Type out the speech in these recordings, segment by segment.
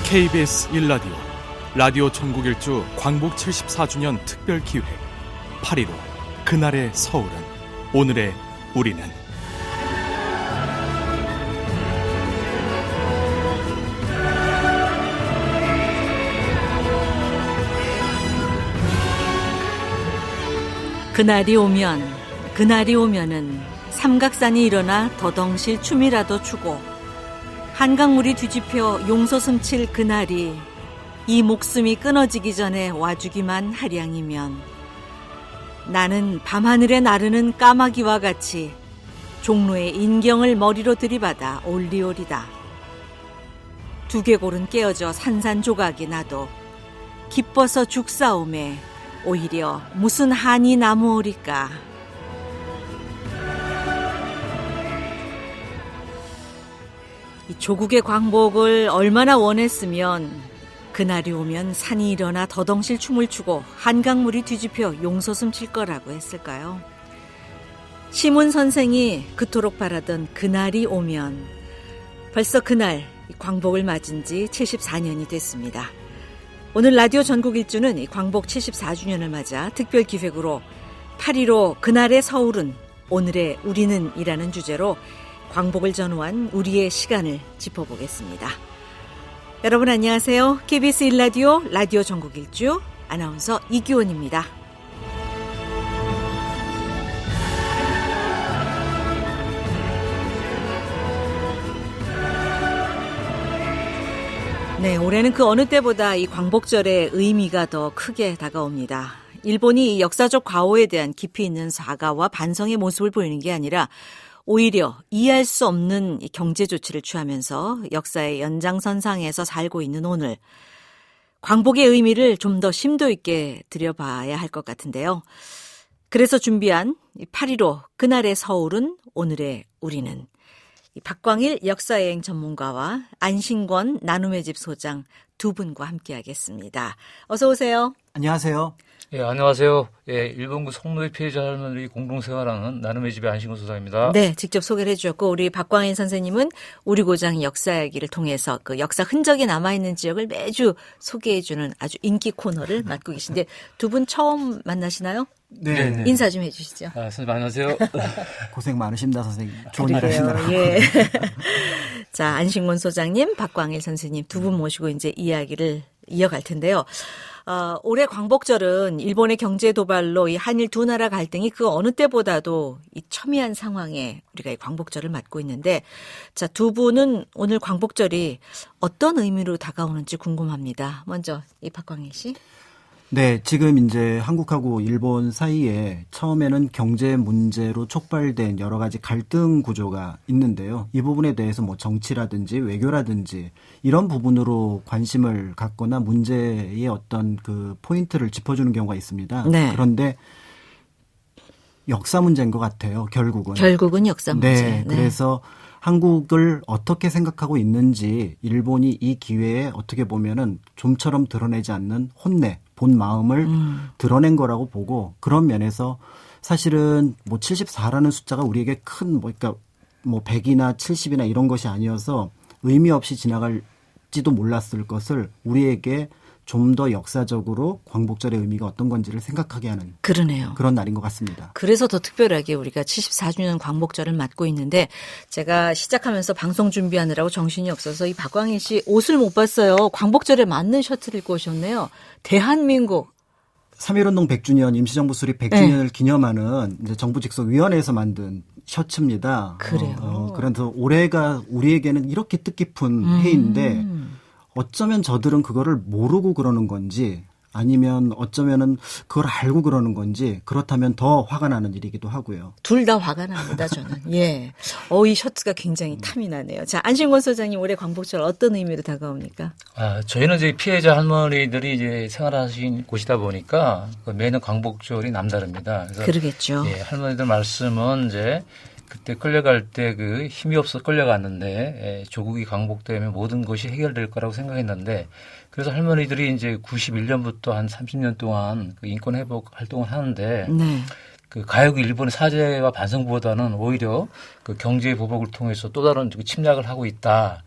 KBS 1라디오 라디오 전국일주 광복 74주년 특별기획 8.15 그날의 서울은 오늘의 우리는. 그날이 오면은 삼각산이 일어나 더덩실 춤이라도 추고 한강물이 뒤집혀 용서 숨칠 그날이 이 목숨이 끊어지기 전에 와주기만 하량이면 나는 밤하늘에 나르는 까마귀와 같이 종로의 인경을 머리로 들이받아 올리오리다. 두개골은 깨어져 산산조각이 나도 기뻐서 죽사오매 오히려 무슨 한이 남으오리까. 이 조국의 광복을 얼마나 원했으면 그날이 오면 산이 일어나 더덩실 춤을 추고 한강물이 뒤집혀 용서숨 칠 거라고 했을까요? 시문 선생이 그토록 바라던 그날이 오면 벌써 그날 광복을 맞은 지 74년이 됐습니다. 오늘 라디오 전국 일주는 광복 74주년을 맞아 특별 기획으로 8.15 그날의 서울은 오늘의 우리는 이라는 주제로 광복을 전후한 우리의 시간을 짚어보겠습니다. 여러분 안녕하세요. KBS 1라디오 라디오 전국 일주 아나운서 이규원입니다. 네, 올해는 그 어느 때보다 이 광복절의 의미가 더 크게 다가옵니다. 일본이 이 역사적 과오에 대한 깊이 있는 사과와 반성의 모습을 보이는 게 아니라 오히려 이해할 수 없는 경제 조치를 취하면서 역사의 연장선상에서 살고 있는 오늘, 광복의 의미를 좀 더 심도 있게 들여봐야 할 것 같은데요. 그래서 준비한 8.15 그날의 서울은 오늘의 우리는, 박광일 역사여행 전문가와 안신권 나눔의 집 소장 두 분과 함께하겠습니다. 어서 오세요. 안녕하세요. 예, 안녕하세요. 예, 일본군 성노예 피해자 할머니 공동생활하는 나눔의 집의 안신권 소장입니다. 네, 직접 소개를 해주셨고 우리 박광일 선생님은 우리 고장 역사 이야기를 통해서 그 역사 흔적이 남아있는 지역을 매주 소개해주는 아주 인기 코너를 맡고 계신데 두 분 처음 만나시나요? 네. 인사 좀 해주시죠. 선생님 안녕하세요. 고생 많으십니다, 선생님. 좋은 일 하시느라고. 예. 자, 안신권 소장님, 박광일 선생님 두 분 모시고 이제 이야기를 이어갈 텐데요. 올해 광복절은 일본의 경제 도발로 이 한일 두 나라 갈등이 그 어느 때보다도 이 첨예한 상황에 우리가 이 광복절을 맞고 있는데, 자, 두 분은 오늘 광복절이 어떤 의미로 다가오는지 궁금합니다. 먼저 이 박광일 씨. 네, 지금 이제 한국하고 일본 사이에 처음에는 경제 문제로 촉발된 여러 가지 갈등 구조가 있는데요. 이 부분에 대해서 뭐 정치라든지 외교라든지 이런 부분으로 관심을 갖거나 문제의 어떤 그 포인트를 짚어주는 경우가 있습니다. 네. 그런데 역사 문제인 것 같아요, 결국은. 결국은 역사 문제. 네, 그래서 한국을 어떻게 생각하고 있는지 일본이 이 기회에 어떻게 보면은 좀처럼 드러내지 않는 혼내, 본 마음을 드러낸 거라고 보고, 그런 면에서 사실은 뭐 74라는 숫자가 우리에게 큰 그러니까 뭐 100이나 70이나 이런 것이 아니어서 의미 없이 지나갈지도 몰랐을 것을 우리에게 좀 더 역사적으로 광복절의 의미가 어떤 건지를 생각하게 하는 그러네요. 그런 날인 것 같습니다. 그래서 더 특별하게 우리가 74주년 광복절을 맞고 있는데, 제가 시작하면서 방송 준비하느라고 정신이 없어서 이 박광일 씨 옷을 못 봤어요. 광복절에 맞는 셔츠를 입고 오셨네요. 대한민국 3.1운동 100주년 임시정부 수립 100주년을 기념하는 이제 정부 직속 위원회에서 만든 셔츠입니다. 그래요. 그래서 올해가 우리에게는 이렇게 뜻깊은 해인데 어쩌면 저들은 그거를 모르고 그러는 건지 아니면 어쩌면은 그걸 알고 그러는 건지, 그렇다면 더 화가 나는 일이기도 하고요. 둘 다 화가 납니다, 저는. 예. 이 셔츠가 굉장히 탐이 나네요. 자, 안신권 소장님 올해 광복절 어떤 의미로 다가옵니까? 저희는 이제 피해자 할머니들이 이제 생활하신 곳이다 보니까 매년 광복절이 남다릅니다. 그래서 그러겠죠. 예, 할머니들 말씀은 이제 그때 끌려갈 때 그 힘이 없어 끌려갔는데, 조국이 광복되면 모든 것이 해결될 거라고 생각했는데, 그래서 할머니들이 이제 91년부터 한 30년 동안 그 인권 회복 활동을 하는데, 네. 그 가요계 일본의 사죄와 반성보다는 오히려 그 경제 보복을 통해서 또 다른 침략을 하고 있다.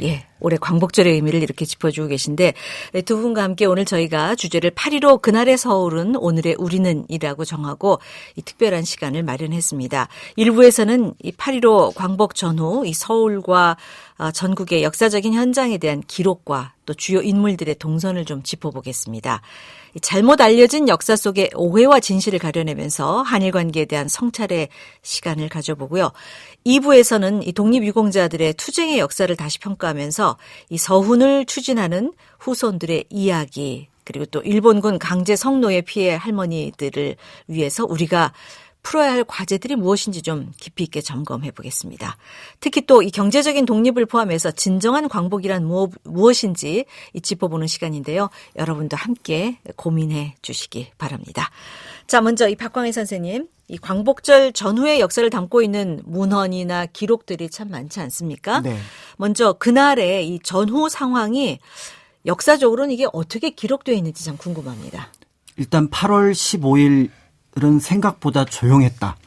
예. 올해 광복절의 의미를 이렇게 짚어주고 계신데 네, 두 분과 함께 오늘 저희가 주제를 8.15 그날의 서울은 오늘의 우리는이라고 정하고 이 특별한 시간을 마련했습니다. 1부에서는 이 8.15 광복 전후 이 서울과 전국의 역사적인 현장에 대한 기록과 또 주요 인물들의 동선을 좀 짚어보겠습니다. 잘못 알려진 역사 속의 오해와 진실을 가려내면서 한일 관계에 대한 성찰의 시간을 가져보고요. 2부에서는 이 독립유공자들의 투쟁의 역사를 다시 평가하면서 이 서훈을 추진하는 후손들의 이야기 그리고 또 일본군 강제 성노예 피해 할머니들을 위해서 우리가 풀어야 할 과제들이 무엇인지 좀 깊이 있게 점검해 보겠습니다. 특히 또 이 경제적인 독립을 포함해서 진정한 광복이란 무엇인지 짚어보는 시간인데요. 여러분도 함께 고민해 주시기 바랍니다. 자, 먼저 이 박광일 선생님, 이 광복절 전후의 역사를 담고 있는 문헌이나 기록들이 참 많지 않습니까? 네. 먼저 그날의 이 전후 상황이 역사적으로는 이게 어떻게 기록되어 있는지 참 궁금합니다. 일단 8월 15일은 생각보다 조용했다.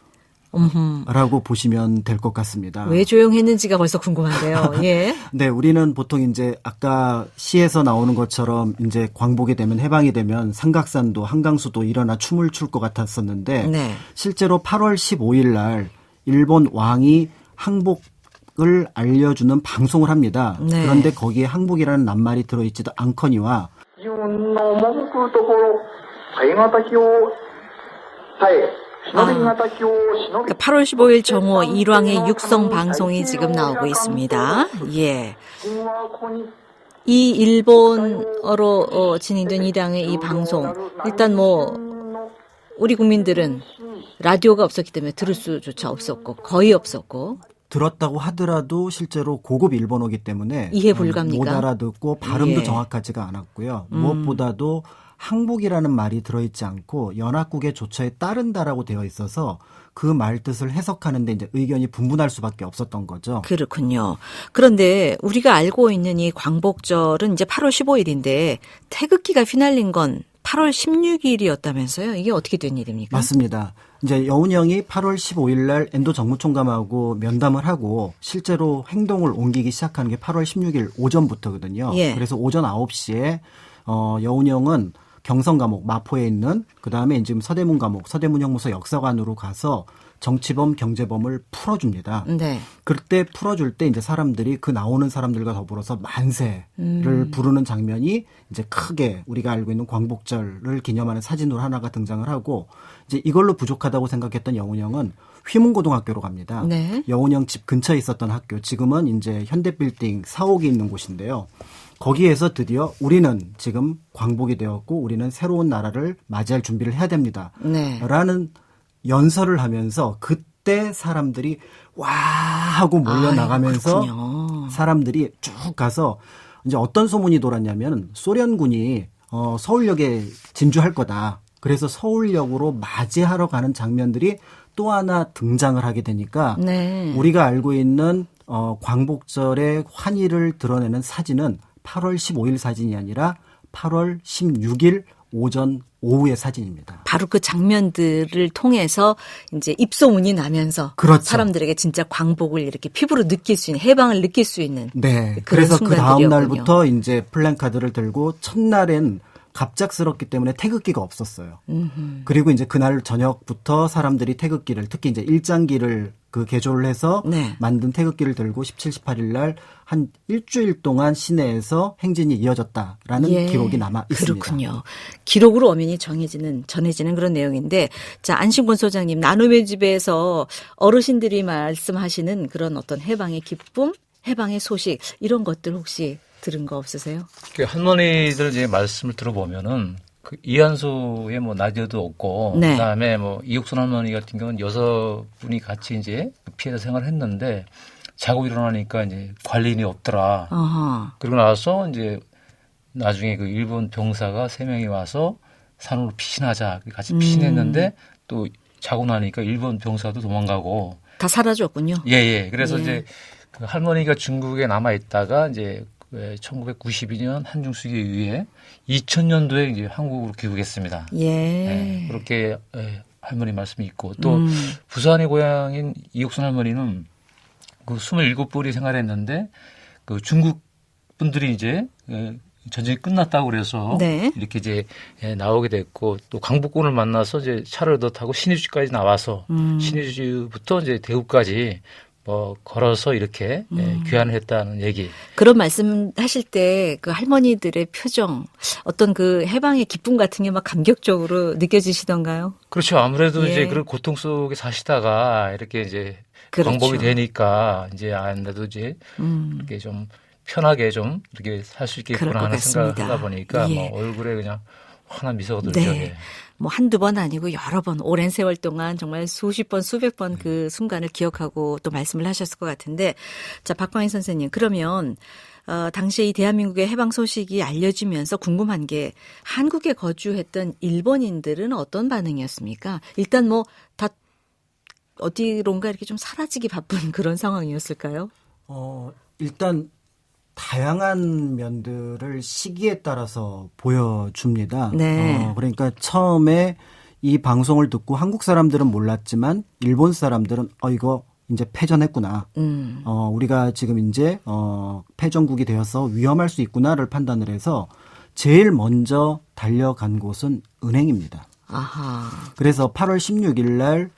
라고 보시면 될 것 같습니다. 왜 조용했는지가 벌써 궁금한데요. 예. 네, 우리는 보통 이제 아까 시에서 나오는 것처럼 이제 광복이 되면 해방이 되면 삼각산도 한강수도 일어나 춤을 출 것 같았었는데 네. 실제로 8월 15일 날 일본 왕이 항복을 알려주는 방송을 합니다. 네. 그런데 거기에 항복이라는 낱말이 들어있지도 않거니와 그러니까 8월 15일 정오 일왕의 육성 방송이 지금 나오고 있습니다. 예. 이 일본어로 진행된 일왕의 이 방송, 일단 뭐 우리 국민들은 라디오가 없었기 때문에 들을 수조차 없었고 거의 없었고 들었다고 하더라도 실제로 고급 일본어기 때문에 이해 불가입니까? 못 알아듣고 발음도 예. 정확하지가 않았고요. 무엇보다도 항복이라는 말이 들어있지 않고 연합국의 조처에 따른다라고 되어 있어서 그 말 뜻을 해석하는데 이제 의견이 분분할 수밖에 없었던 거죠. 그렇군요. 그런데 우리가 알고 있는 이 광복절은 이제 8월 15일인데 태극기가 휘날린 건 8월 16일이었다면서요? 이게 어떻게 된 일입니까? 맞습니다. 이제 여운형이 8월 15일 날 엔도 정무총감하고 면담을 하고 실제로 행동을 옮기기 시작하는 게 8월 16일 오전부터거든요. 예. 그래서 오전 9시에 여운형은 경성 감옥 마포에 있는 그다음에 지금 서대문 감옥 서대문 형무소 역사관으로 가서 정치범 경제범을 풀어줍니다. 네. 그때 풀어줄 때 이제 사람들이 그 나오는 사람들과 더불어서 만세를 부르는 장면이 이제 크게 우리가 알고 있는 광복절을 기념하는 사진으로 하나가 등장을 하고 이제 이걸로 부족하다고 생각했던 여운형은 휘문고등학교로 갑니다. 네. 여운형 집 근처에 있었던 학교 지금은 이제 현대빌딩 4옥이 있는 곳인데요. 거기에서 드디어 우리는 지금 광복이 되었고 우리는 새로운 나라를 맞이할 준비를 해야 됩니다. 네. 라는 연설을 하면서 그때 사람들이 와 하고 몰려나가면서 그렇군요. 사람들이 쭉 가서 이제 어떤 소문이 돌았냐면 소련군이 서울역에 진주할 거다. 그래서 서울역으로 맞이하러 가는 장면들이 또 하나 등장을 하게 되니까 네. 우리가 알고 있는 광복절의 환희를 드러내는 사진은 8월 15일 사진이 아니라 8월 16일 오전 오후의 사진입니다. 바로 그 장면들을 통해서 이제 입소문이 나면서 그렇죠. 사람들에게 진짜 광복을 이렇게 피부로 느낄 수 있는 해방을 느낄 수 있는 네. 그런 그래서 그 다음 순간들이었군요. 날부터 이제 플랜카드를 들고 첫날엔 갑작스럽기 때문에 태극기가 없었어요. 그리고 이제 그날 저녁부터 사람들이 태극기를 특히 이제 일장기를 그 개조를 해서 네. 만든 태극기를 들고 17, 18일 날 한 일주일 동안 시내에서 행진이 이어졌다라는 예, 기록이 남아 있습니다. 그렇군요. 기록으로 엄연히 전해지는 그런 내용인데, 자, 안신권 소장님, 나눔의 집에서 어르신들이 말씀하시는 그런 어떤 해방의 기쁨, 해방의 소식, 이런 것들 혹시 들은 거 없으세요? 그 할머니들 이제 말씀을 들어보면은 그 이한소에 뭐 나디오도 없고 네. 그다음에 뭐 이옥순 할머니 같은 경우는 6분이 같이 이제 피해자 생활을 했는데 자고 일어나니까 이제 관리인이 없더라. 어허. 그리고 나서 이제 나중에 그 일본 병사가 3명이 와서 산으로 피신하자 같이 피신했는데 또 자고 나니까 일본 병사도 도망가고 다 사라졌군요. 예. 그래서 예. 이제 그 할머니가 중국에 남아 있다가 이제 1992년 한중수기에 의해 2000년도에 이제 한국으로 귀국했습니다. 예. 네, 그렇게 할머니 말씀이 있고 또 부산의 고향인 이옥순 할머니는 그 27분이 생활했는데 그 중국 분들이 이제 전쟁이 끝났다고 그래서 네. 이렇게 이제 나오게 됐고 또 광복군을 만나서 이제 차를 얻어 타고 신의주까지 나와서 신의주부터 이제 대구까지 걸어서 이렇게 귀환을 했다는 얘기. 그런 말씀 하실 때 그 할머니들의 표정, 어떤 그 해방의 기쁨 같은 게 막 감격적으로 느껴지시던가요? 그렇죠. 아무래도 예. 이제 그런 고통 속에 사시다가 이렇게 이제 그렇죠. 광복이 되니까 이제 아무래도 이제 이렇게 좀 편하게 좀 이렇게 살 수 그럴 있겠구나 것 하는 생각을 같습니다. 하다 보니까 예. 뭐 얼굴에 그냥 환한 미소가 들죠. 네. 예. 뭐 한두 번 아니고 여러 번 오랜 세월 동안 정말 수십 번 수백 번 그 순간을 기억하고 또 말씀을 하셨을 것 같은데 자 박광희 선생님 그러면 당시에 이 대한민국의 해방 소식이 알려지면서 궁금한 게 한국에 거주했던 일본인들은 어떤 반응이었습니까? 일단 뭐 다 어디론가 이렇게 좀 사라지기 바쁜 그런 상황이었을까요? 일단 다양한 면들을 시기에 따라서 보여줍니다. 네. 그러니까 처음에 이 방송을 듣고 한국 사람들은 몰랐지만 일본 사람들은 이거 이제 패전했구나. 우리가 지금 이제 패전국이 되어서 위험할 수 있구나를 판단을 해서 제일 먼저 달려간 곳은 은행입니다. 아하. 그래서 8월 16일 날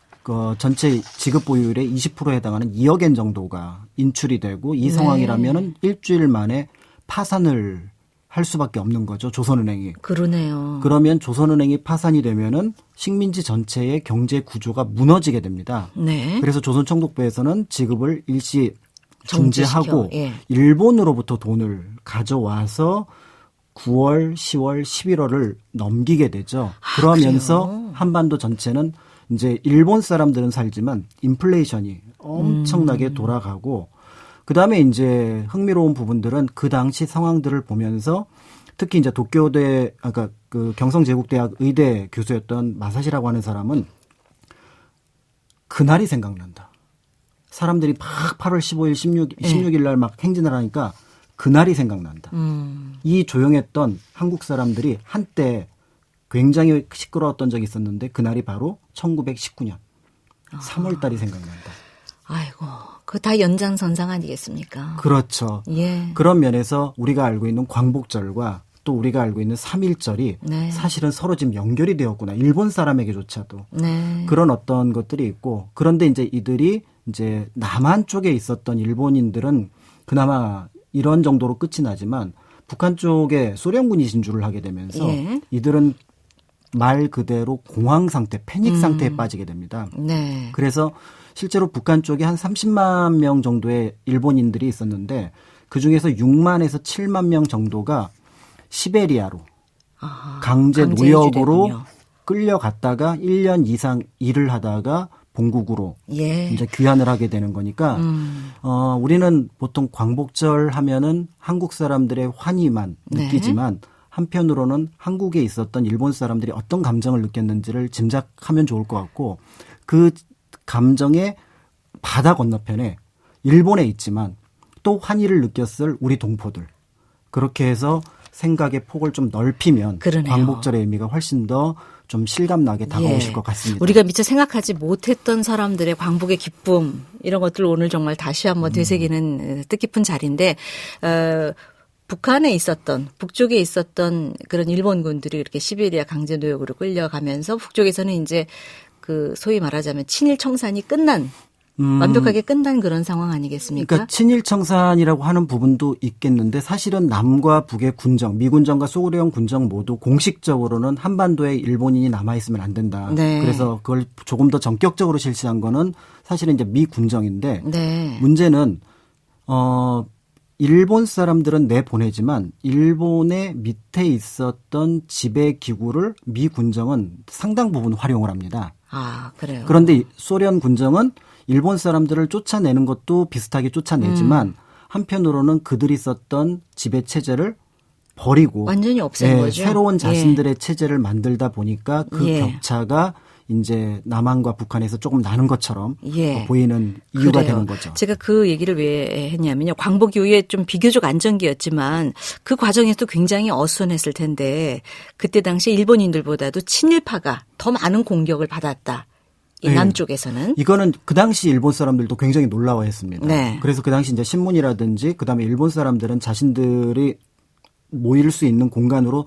전체 지급 보유율의 20%에 해당하는 2억 엔 정도가 인출이 되고 이 상황이라면은 일주일 만에 파산을 할 수밖에 없는 거죠. 조선은행이. 그러네요. 그러면 조선은행이 파산이 되면은 식민지 전체의 경제 구조가 무너지게 됩니다. 네. 그래서 조선총독부에서는 지급을 일시 중지하고 예. 일본으로부터 돈을 가져와서 9월, 10월, 11월을 넘기게 되죠. 그러면서 그래요? 한반도 전체는 이제 일본 사람들은 살지만 인플레이션이 엄청나게 돌아가고 그다음에 이제 흥미로운 부분들은 그 당시 상황들을 보면서 특히 이제 도쿄대 아까 그 경성제국대학 의대 교수였던 마사시라고 하는 사람은 그날이 생각난다. 사람들이 막 8월 15일, 16일 날 막 행진을 하니까 그날이 생각난다. 이 조용했던 한국 사람들이 한때 굉장히 시끄러웠던 적이 있었는데 그날이 바로 1919년 3월 달이 생각난다. 아이고, 그거 다 연장선상 아니겠습니까? 그렇죠. 예. 그런 면에서 우리가 알고 있는 광복절과 또 우리가 알고 있는 3.1절이 네. 사실은 서로 지금 연결이 되었구나. 일본 사람에게조차도. 네. 그런 어떤 것들이 있고 그런데 이제 이들이 이제 남한 쪽에 있었던 일본인들은 그나마 이런 정도로 끝이 나지만 북한 쪽에 소련군이 진주를 하게 되면서 예. 이들은 말 그대로 공황 상태, 패닉 상태에 빠지게 됩니다. 네. 그래서 실제로 북한 쪽에 한 30만 명 정도의 일본인들이 있었는데 그중에서 6만에서 7만 명 정도가 시베리아로 아하, 강제 강제 노역으로 유출됐군요. 끌려갔다가 1년 이상 일을 하다가 본국으로 예. 이제 귀환을 하게 되는 거니까 우리는 보통 광복절 하면은 한국 사람들의 환희만 네. 느끼지만 한편으로는 한국에 있었던 일본 사람들이 어떤 감정을 느꼈는지를 짐작하면 좋을 것 같고 그 감정의 바다 건너편에 일본에 있지만 또 환희를 느꼈을 우리 동포들 그렇게 해서 생각의 폭을 좀 넓히면 그러네요. 광복절의 의미가 훨씬 더 좀 실감나게 다가오실 예. 것 같습니다. 우리가 미처 생각하지 못했던 사람들의 광복의 기쁨 이런 것들 오늘 정말 다시 한번 되새기는 뜻깊은 자리인데 북한에 있었던 북쪽에 있었던 그런 일본군들이 이렇게 시베리아 강제 노역으로 끌려가면서 북쪽에서는 이제 그 소위 말하자면 친일 청산이 끝난 완벽하게 끝난 그런 상황 아니겠습니까? 그러니까 친일 청산이라고 하는 부분도 있겠는데 사실은 남과 북의 군정, 미군정과 소련 군정 모두 공식적으로는 한반도에 일본인이 남아 있으면 안 된다. 네. 그래서 그걸 조금 더 전격적으로 실시한 거는 사실은 이제 미 군정인데 네. 문제는 일본 사람들은 내보내지만 일본의 밑에 있었던 지배 기구를 미 군정은 상당 부분 활용을 합니다. 아, 그래요. 그런데 소련 군정은 일본 사람들을 쫓아내는 것도 비슷하게 쫓아내지만 한편으로는 그들이 썼던 지배 체제를 버리고 완전히 없앤 거죠. 새로운 자신들의 체제를 만들다 보니까 그 예. 격차가 이제 남한과 북한에서 조금 나는 것처럼 예. 보이는 이유가 그래요. 되는 거죠. 제가 그 얘기를 왜 했냐면요. 광복 이후에 좀 비교적 안정기였지만 그 과정에서도 굉장히 어수선했을 텐데 그때 당시 일본인들보다도 친일파가 더 많은 공격을 받았다. 이 남쪽에서는. 이거는 그 당시 일본 사람들도 굉장히 놀라워했습니다. 네. 그래서 그 당시 이제 신문이라든지 그다음에 일본 사람들은 자신들이 모일 수 있는 공간으로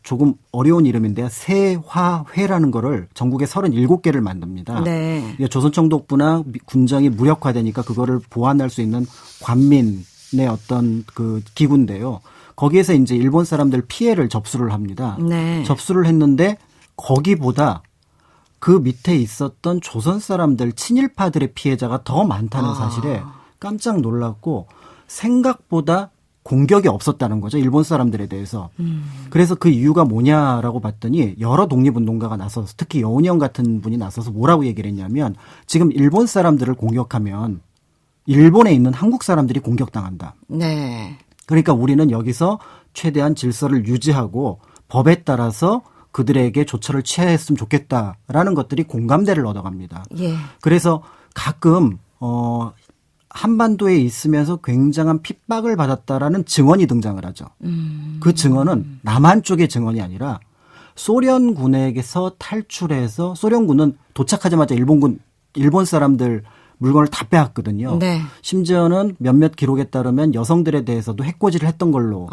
조금 어려운 이름인데요. 세화회라는 거를 전국에 37개를 만듭니다. 네. 이게 조선총독부나 군정이 무력화되니까 그거를 보완할 수 있는 관민의 어떤 그 기구인데요. 거기에서 이제 일본 사람들 피해를 접수를 합니다. 네. 접수를 했는데 거기보다 그 밑에 있었던 조선 사람들 친일파들의 피해자가 더 많다는 사실에 깜짝 놀랐고 생각보다 공격이 없었다는 거죠. 일본 사람들에 대해서. 그래서 그 이유가 뭐냐라고 봤더니 여러 독립운동가가 나서서 특히 여운형 같은 분이 나서서 뭐라고 얘기를 했냐면 지금 일본 사람들을 공격하면 일본에 있는 한국 사람들이 공격당한다. 네. 그러니까 우리는 여기서 최대한 질서를 유지하고 법에 따라서 그들에게 조처를 취했으면 좋겠다라는 것들이 공감대를 얻어갑니다. 예. 그래서 가끔 한반도에 있으면서 굉장한 핍박을 받았다라는 증언이 등장을 하죠. 그 증언은 남한 쪽의 증언이 아니라 소련군에게서 탈출해서 소련군은 도착하자마자 일본 사람들 물건을 다 빼앗거든요. 네. 심지어는 몇몇 기록에 따르면 여성들에 대해서도 해코지를 했던 걸로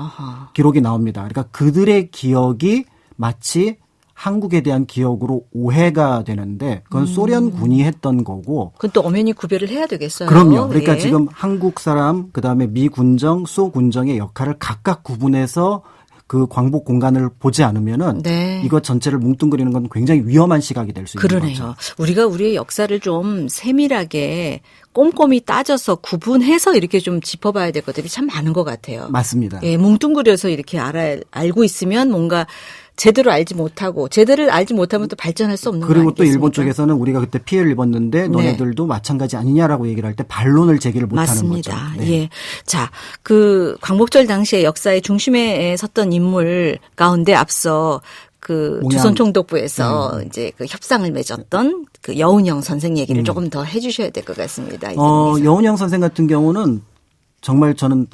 기록이 나옵니다. 그러니까 그들의 기억이 마치 한국에 대한 기억으로 오해가 되는데 그건 소련군이 했던 거고. 그건 또 엄연히 구별을 해야 되겠어요. 그럼요. 그러니까 예. 지금 한국 사람 그다음에 미 군정, 소 군정의 역할을 각각 구분해서 그 광복 공간을 보지 않으면은 네. 이것 전체를 뭉뚱그리는 건 굉장히 위험한 시각이 될 수 있는 그러네요. 거죠. 우리가 우리의 역사를 좀 세밀하게 꼼꼼히 따져서 구분해서 이렇게 좀 짚어봐야 될 것들이 참 많은 것 같아요. 맞습니다. 예, 뭉뚱그려서 이렇게 알고 있으면 뭔가 제대로 알지 못하고 제대로 알지 못하면 또 발전할 수 없는 거 그리고 또 아니겠습니까? 일본 쪽에서는 우리가 그때 피해를 입었는데 너네들도 마찬가지 아니냐라고 얘기를 할 때 반론을 제기를 못하는 거죠. 맞습니다. 네. 예. 자, 그 광복절 당시에 역사의 중심에 섰던 인물 가운데 앞서 그 옹양. 조선총독부에서 이제 그 협상을 맺었던 그 여운형 선생 얘기를 조금 더 해주셔야 될 것 같습니다. 여운형 선생 같은 경우는 정말 저는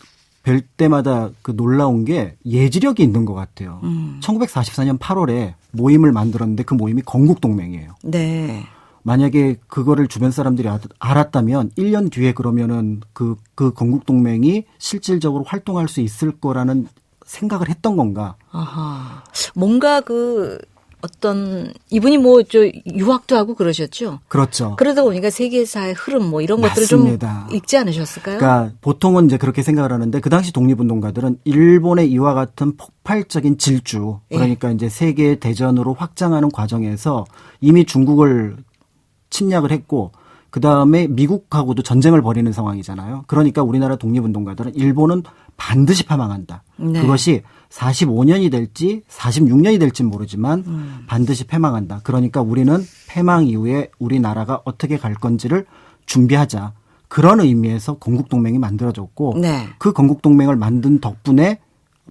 뵐 때마다 그 놀라운 게 예지력이 있는 것 같아요. 1944년 8월에 모임을 만들었는데 그 모임이 건국동맹이에요. 네. 만약에 그거를 주변 사람들이 알았다면 1년 뒤에 그러면은 그 건국동맹이 실질적으로 활동할 수 있을 거라는 생각을 했던 건가. 아하. 뭔가 그 어떤 이분이 뭐 저 유학도 하고 그러셨죠? 그렇죠. 그러다 보니까 세계사의 흐름 뭐 이런 맞습니다. 것들을 좀 읽지 않으셨을까요? 그러니까 보통은 이제 그렇게 생각을 하는데 그 당시 독립운동가들은 일본의 이와 같은 폭발적인 질주 그러니까 이제 세계 대전으로 확장하는 과정에서 이미 중국을 침략을 했고 그 다음에 미국하고도 전쟁을 벌이는 상황이잖아요. 그러니까 우리나라 독립운동가들은 일본은 반드시 패망한다. 네. 그것이 45년이 될지 46년이 될지 모르지만 반드시 패망한다. 그러니까 우리는 패망 이후에 우리나라가 어떻게 갈 건지를 준비하자. 그런 의미에서 건국동맹이 만들어졌고 네. 그 건국동맹을 만든 덕분에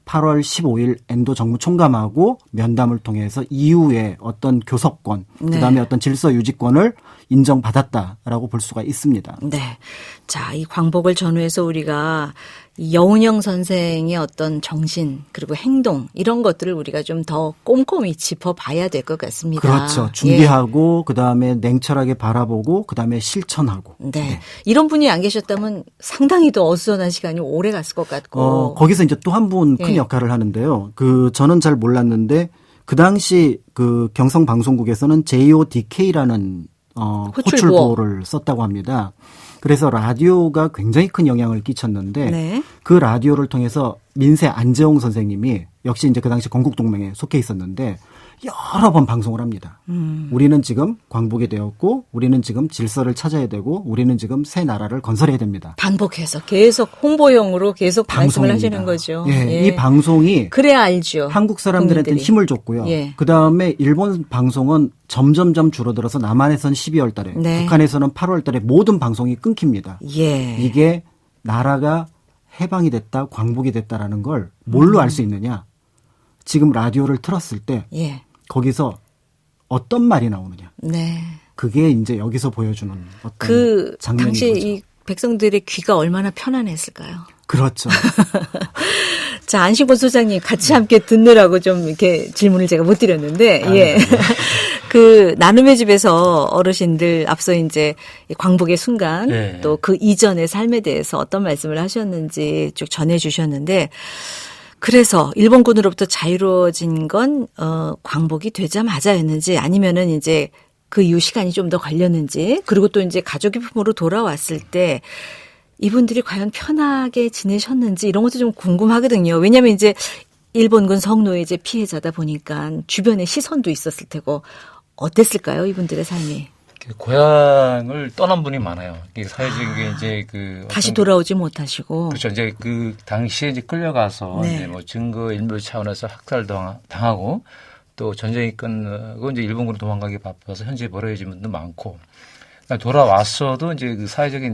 8월 15일 엔도 정무 총감하고 면담을 통해서 이후에 어떤 교섭권, 네. 그다음에 어떤 질서 유지권을 인정받았다라고 볼 수가 있습니다. 네. 자, 이 광복을 전후해서 우리가 이 여운형 선생의 어떤 정신 그리고 행동 이런 것들을 우리가 좀 더 꼼꼼히 짚어봐야 될 것 같습니다. 그렇죠. 준비하고 그다음에 냉철하게 바라보고 그다음에 실천하고. 네. 이런 분이 안 계셨다면 상당히 더 어수선한 시간이 오래 갔을 것 같고. 거기서 이제 또 한 분 큰 예. 역할을 하는데요. 저는 잘 몰랐는데 그 당시 그 경성 방송국에서는 JODK라는 호출보를 썼다고 합니다. 그래서 라디오가 굉장히 큰 영향을 끼쳤는데 네. 그 라디오를 통해서 민세 안재홍 선생님이 역시 이제 그 당시 건국동맹에 속해 있었는데 여러 번 방송을 합니다. 우리는 지금 광복이 되었고 우리는 지금 질서를 찾아야 되고 우리는 지금 새 나라를 건설해야 됩니다. 반복해서 계속 홍보용으로 계속 말씀을 방송입니다. 하시는 거죠. 예, 예. 이 방송이 그래야 알죠. 한국 사람들한테는 국민들이. 힘을 줬고요. 예. 그다음에 일본 방송은 점점점 줄어들어서 남한에서는 12월 달에 네. 북한에서는 8월 달에 모든 방송이 끊깁니다. 예. 이게 나라가 해방이 됐다, 광복이 됐다라는 걸 뭘로 알 수 있느냐? 지금 라디오를 틀었을 때 예. 거기서 어떤 말이 나오느냐? 네. 그게 이제 여기서 보여주는 어떤 그 장면인 당시 거죠. 이 백성들의 귀가 얼마나 편안했을까요? 그렇죠. 자, 안식원 소장님 같이 함께 듣느라고 좀 이렇게 질문을 제가 못 드렸는데, 예. 그 나눔의 집에서 어르신들 앞서 이제 광복의 순간 네. 또 그 이전의 삶에 대해서 어떤 말씀을 하셨는지 쭉 전해 주셨는데, 그래서 일본군으로부터 자유로워진 건 광복이 되자마자였는지 아니면은 이제 그 이후 시간이 좀 더 걸렸는지, 그리고 또 이제 가족의 품으로 돌아왔을 때 이분들이 과연 편하게 지내셨는지 이런 것도 좀 궁금하거든요. 왜냐하면 이제 일본군 성노예 이제 피해자다 보니까 주변에 시선도 있었을 테고 어땠을까요, 이분들의 삶이? 고향을 떠난 분이 많아요. 이게 사회적인 게 이제 그 다시 돌아오지 못하시고. 그렇죠. 이제 그 당시에 이제 끌려가서 네. 이제 뭐 증거 인멸 차원에서 학살 당하고 또 전쟁이 끝나고 이제 일본군으로 도망가기 바빠서 현지에 버려진 분도 많고. 그러니까 돌아왔어도 이제 그 사회적인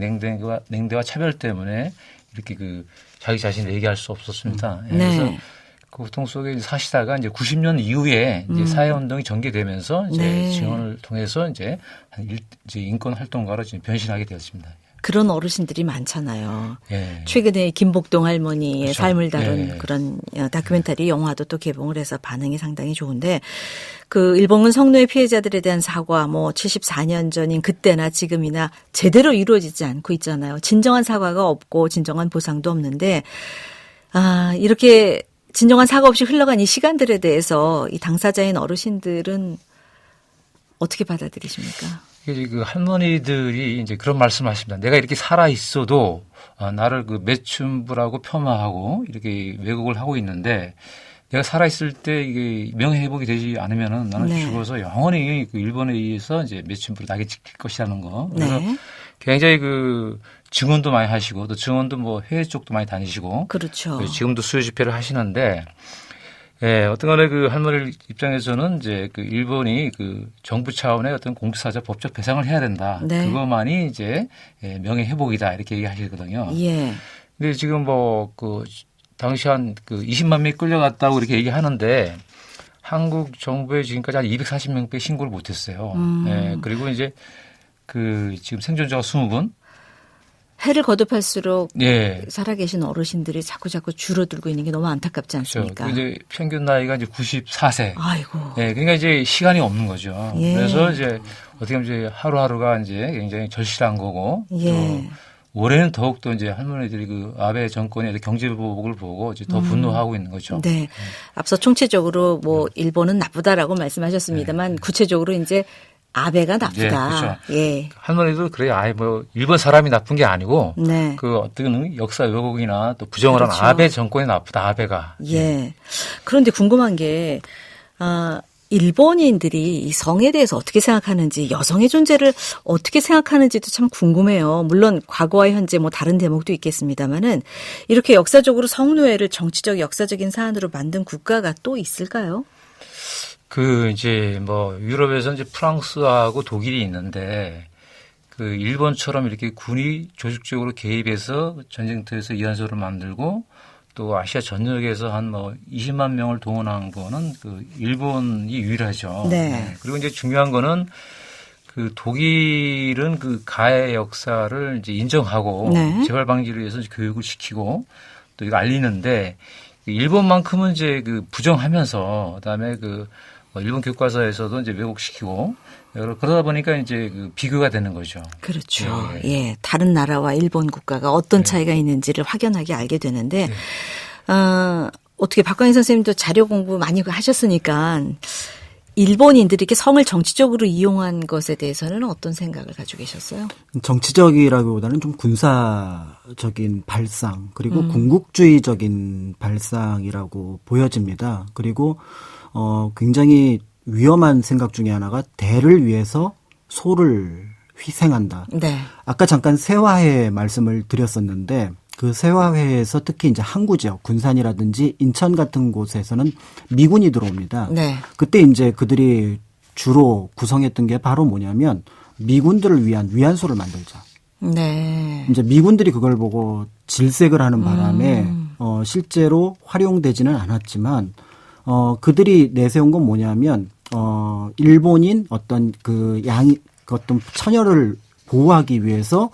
냉대와 차별 때문에 이렇게 그 자기 자신을 얘기할 수 없었습니다. 네. 그래서 그 고통 속에 사시다가 이제 90년 이후에 이제 사회운동이 전개되면서 이제 네. 지원을 통해서 이제 인권 활동가로 지금 변신하게 되었습니다. 그런 어르신들이 많잖아요. 예. 최근에 김복동 할머니의 그렇죠. 삶을 다룬 예. 그런 다큐멘터리 영화도 또 개봉을 해서 반응이 상당히 좋은데, 그 일본군 성노예 피해자들에 대한 사과 뭐 74년 전인 그때나 지금이나 제대로 이루어지지 않고 있잖아요. 진정한 사과가 없고 진정한 보상도 없는데, 이렇게 진정한 사과 없이 흘러간 이 시간들에 대해서 이 당사자인 어르신들은 어떻게 받아들이십니까? 이게 그 할머니들이 이제 그런 말씀을 하십니다. 내가 이렇게 살아 있어도 나를 그 매춘부라고 폄하하고 이렇게 왜곡을 하고 있는데, 내가 살아 있을 때 이게 명예 회복이 되지 않으면은 나는 네. 죽어서 영원히 그 일본에 의해서 이제 매춘부로 낙에 찍힐 것이라는 거. 그래서 네. 굉장히 그 증언도 많이 하시고 또 증언도 뭐 해외 쪽도 많이 다니시고. 그렇죠. 지금도 수요 집회를 하시는데, 예, 어떤 간에 그 할머니 입장에서는 이제 그 일본이 그 정부 차원의 어떤 공사적 법적 배상을 해야 된다. 네. 그것만이 이제 명예 회복이다. 이렇게 얘기하시거든요. 예. 근데 지금 뭐 그 당시 한 그 20만 명이 끌려갔다고 이렇게 얘기하는데, 한국 정부에 지금까지 한 240명밖에 신고를 못했어요. 예, 그리고 이제 그 지금 생존자가 20분. 해를 거듭할수록 예. 살아계신 어르신들이 자꾸 줄어들고 있는 게 너무 안타깝지 않습니까? 그렇죠. 이제 평균 나이가 이제 94세. 아이고. 예, 그러니까 이제 시간이 없는 거죠. 예. 그래서 이제 어떻게 보면 이제 하루하루가 이제 굉장히 절실한 거고. 예. 또 올해는 더욱더 이제 할머니들이 그 아베 정권의 경제보복을 보고 이제 더 분노하고 있는 거죠. 네. 앞서 총체적으로 뭐 일본은 나쁘다라고 말씀하셨습니다만 구체적으로 이제 아베가 나쁘다. 예, 그렇죠. 예. 할머니도 그래요. 아예 뭐 일본 사람이 나쁜 게 아니고 네. 그 어떤 역사 왜곡이나 또 부정을 그렇죠. 한 아베 정권이 나쁘다. 아베가. 예. 그런데 궁금한 게 일본인들이 이 성에 대해서 어떻게 생각하는지, 여성의 존재를 어떻게 생각하는지도 참 궁금해요. 물론 과거와 현재 뭐 다른 대목도 있겠습니다만은 이렇게 역사적으로 성노예를 정치적 역사적인 사안으로 만든 국가가 또 있을까요? 그 이제 뭐 유럽에서 이제 프랑스하고 독일이 있는데, 그 일본처럼 이렇게 군이 조직적으로 개입해서 전쟁터에서 이한소를 만들고 또 아시아 전역에서 한 뭐 20만 명을 동원한 거는 그 일본이 유일하죠. 네. 그리고 이제 중요한 거는 그 독일은 그 가해 역사를 이제 인정하고 네. 재발 방지를 위해서 교육을 시키고 또 이거 알리는데, 일본만큼은 이제 그 부정하면서 그다음에 그 일본 교과서에서도 이제 왜곡시키고 그러다 보니까 이제 그 비교가 되는 거죠. 그렇죠. 예. 예. 다른 나라와 일본 국가가 어떤 차이가 있는지를 확연하게 알게 되는데, 어떻게 박광희 선생님도 자료 공부 많이 하셨으니까 일본인들이 이렇게 성을 정치적으로 이용한 것에 대해서는 어떤 생각을 가지고 계셨어요? 정치적이라기보다는 좀 군사적인 발상, 그리고 군국주의적인 발상이라고 보여집니다. 그리고 굉장히 위험한 생각 중에 하나가 대를 위해서 소를 희생한다. 네. 아까 잠깐 세화회 말씀을 드렸었는데, 그 세화회에서 특히 이제 항구 지역, 군산이라든지 인천 같은 곳에서는 미군이 들어옵니다. 네. 그때 이제 그들이 주로 구성했던 게 바로 뭐냐면 미군들을 위한 위안소를 만들자. 네. 이제 미군들이 그걸 보고 질색을 하는 바람에 실제로 활용되지는 않았지만 그들이 내세운 건 뭐냐면 일본인 어떤 어떤 처녀를 보호하기 위해서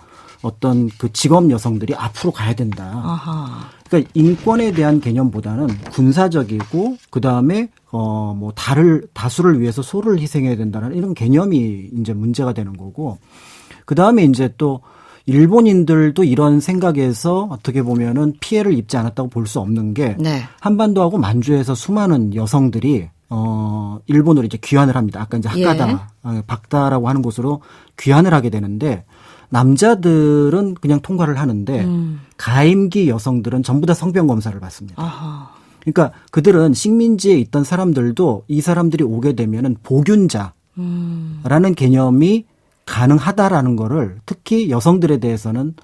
어떤 그 직업 여성들이 앞으로 가야 된다. 아하. 그러니까 인권에 대한 개념보다는 군사적이고 그다음에 뭐 다수를 위해서 소를 희생해야 된다는 이런 개념이 이제 문제가 되는 거고, 그다음에 이제 또 일본인들도 이런 생각에서 어떻게 보면은 피해를 입지 않았다고 볼 수 없는 게, 네. 한반도하고 만주에서 수많은 여성들이 일본으로 이제 귀환을 합니다. 아까 이제 하카다, 박다라고 하는 곳으로 귀환을 하게 되는데, 남자들은 그냥 통과를 하는데 가임기 여성들은 전부 다 성병 검사를 받습니다. 아하. 그러니까 그들은 식민지에 있던 사람들도 이 사람들이 오게 되면은 보균자라는 개념이 가능하다라는 거를, 특히 여성들에 대해서는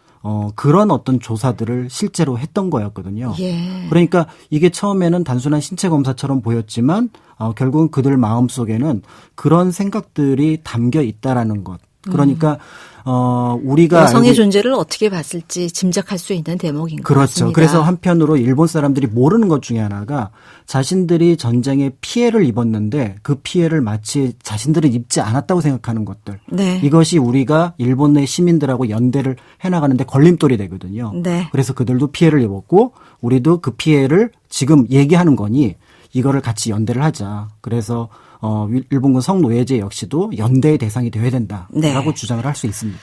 그런 어떤 조사들을 실제로 했던 거였거든요. 예. 그러니까 이게 처음에는 단순한 신체 검사처럼 보였지만 결국은 그들 마음속에는 그런 생각들이 담겨 있다라는 것. 그러니까 우리가 여성의 존재를 어떻게 봤을지 짐작할 수 있는 대목인 것 그렇죠. 같습니다. 그래서 한편으로 일본 사람들이 모르는 것 중에 하나가, 자신들이 전쟁에 피해를 입었는데 그 피해를 마치 자신들이 입지 않았다고 생각하는 것들. 네. 이것이 우리가 일본의 시민들하고 연대를 해나가는데 걸림돌이 되거든요. 네. 그래서 그들도 피해를 입었고 우리도 그 피해를 지금 얘기하는 거니 이거를 같이 연대를 하자. 그래서 일본군 성노예제 역시도 연대의 대상이 되어야 된다라고 네. 주장을 할 수 있습니다.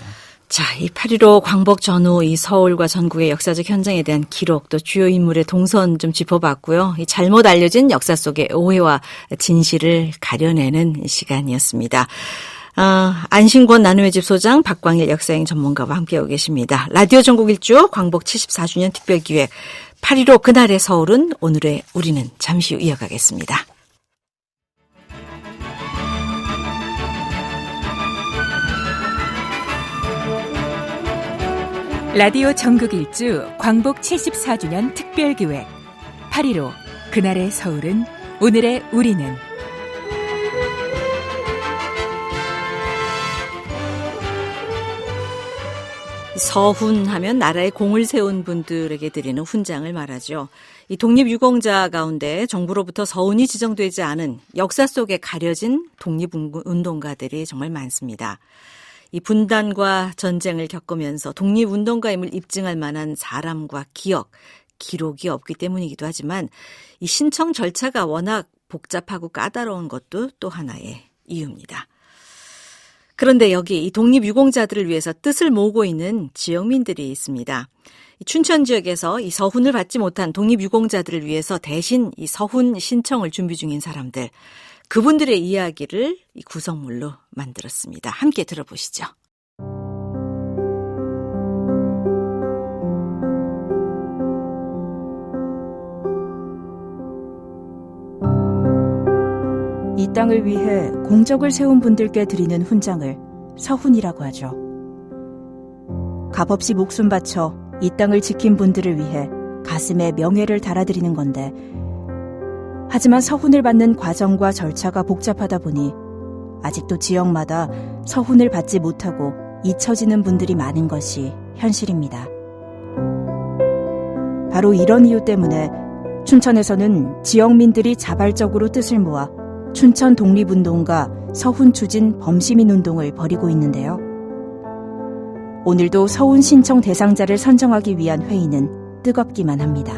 자, 이 8.15 광복 전후 이 서울과 전국의 역사적 현장에 대한 기록, 또 주요 인물의 동선 좀 짚어봤고요. 이 잘못 알려진 역사 속의 오해와 진실을 가려내는 시간이었습니다. 안신권 나눔의 집 소장, 박광일 역사행 전문가와 함께하고 계십니다. 라디오 전국 일주 광복 74주년 특별기획 8.15 그날의 서울은, 오늘의 우리는 잠시 후 이어가겠습니다. 라디오 전국 일주 광복 74주년 특별기획 8.15 그날의 서울은, 오늘의 우리는. 서훈 하면 나라에 공을 세운 분들에게 드리는 훈장을 말하죠. 이 독립유공자 가운데 정부로부터 서훈이 지정되지 않은 역사 속에 가려진 독립운동가들이 정말 많습니다. 이 분단과 전쟁을 겪으면서 독립운동가임을 입증할 만한 사람과 기록이 없기 때문이기도 하지만, 이 신청 절차가 워낙 복잡하고 까다로운 것도 또 하나의 이유입니다. 그런데 여기 이 독립유공자들을 위해서 뜻을 모으고 있는 지역민들이 있습니다. 춘천 지역에서 이 서훈을 받지 못한 독립유공자들을 위해서 대신 이 서훈 신청을 준비 중인 사람들, 그분들의 이야기를 이 구성물로 만들었습니다. 함께 들어보시죠. 이 땅을 위해 공적을 세운 분들께 드리는 훈장을 서훈이라고 하죠. 값없이 목숨 바쳐 이 땅을 지킨 분들을 위해 가슴에 명예를 달아드리는 건데, 하지만 서훈을 받는 과정과 절차가 복잡하다 보니 아직도 지역마다 서훈을 받지 못하고 잊혀지는 분들이 많은 것이 현실입니다. 바로 이런 이유 때문에 춘천에서는 지역민들이 자발적으로 뜻을 모아 춘천 독립운동가 서훈 추진 범시민운동을 벌이고 있는데요. 오늘도 서훈 신청 대상자를 선정하기 위한 회의는 뜨겁기만 합니다.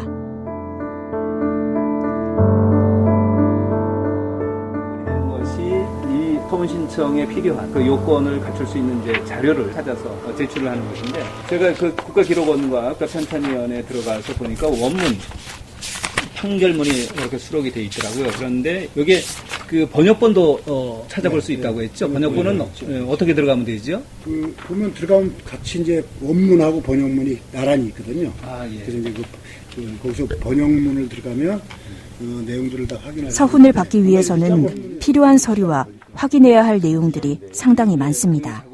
이 서훈 신청에 필요한 그 요건을 갖출 수 있는 이제 자료를 찾아서 제출을 하는 것인데, 제가 그 국가기록원과 편찬위원회에 들어가서 보니까 원문 판결문이 이렇게 수록이 돼 있더라고요. 그런데 여기에 그 번역본도 찾아볼 수 있다고 했죠. 번역본은 어떻게 들어가면 되죠? 보면 들어가면 같이 이제 원문하고 번역문이 나란히 있거든요. 예. 그래서 이제 거기서 번역문을 들어가면 내용들을 다 확인할 수 서훈을 받기 위해서는 필요한 서류와 확인해야 할 내용들이 상당히 많습니다.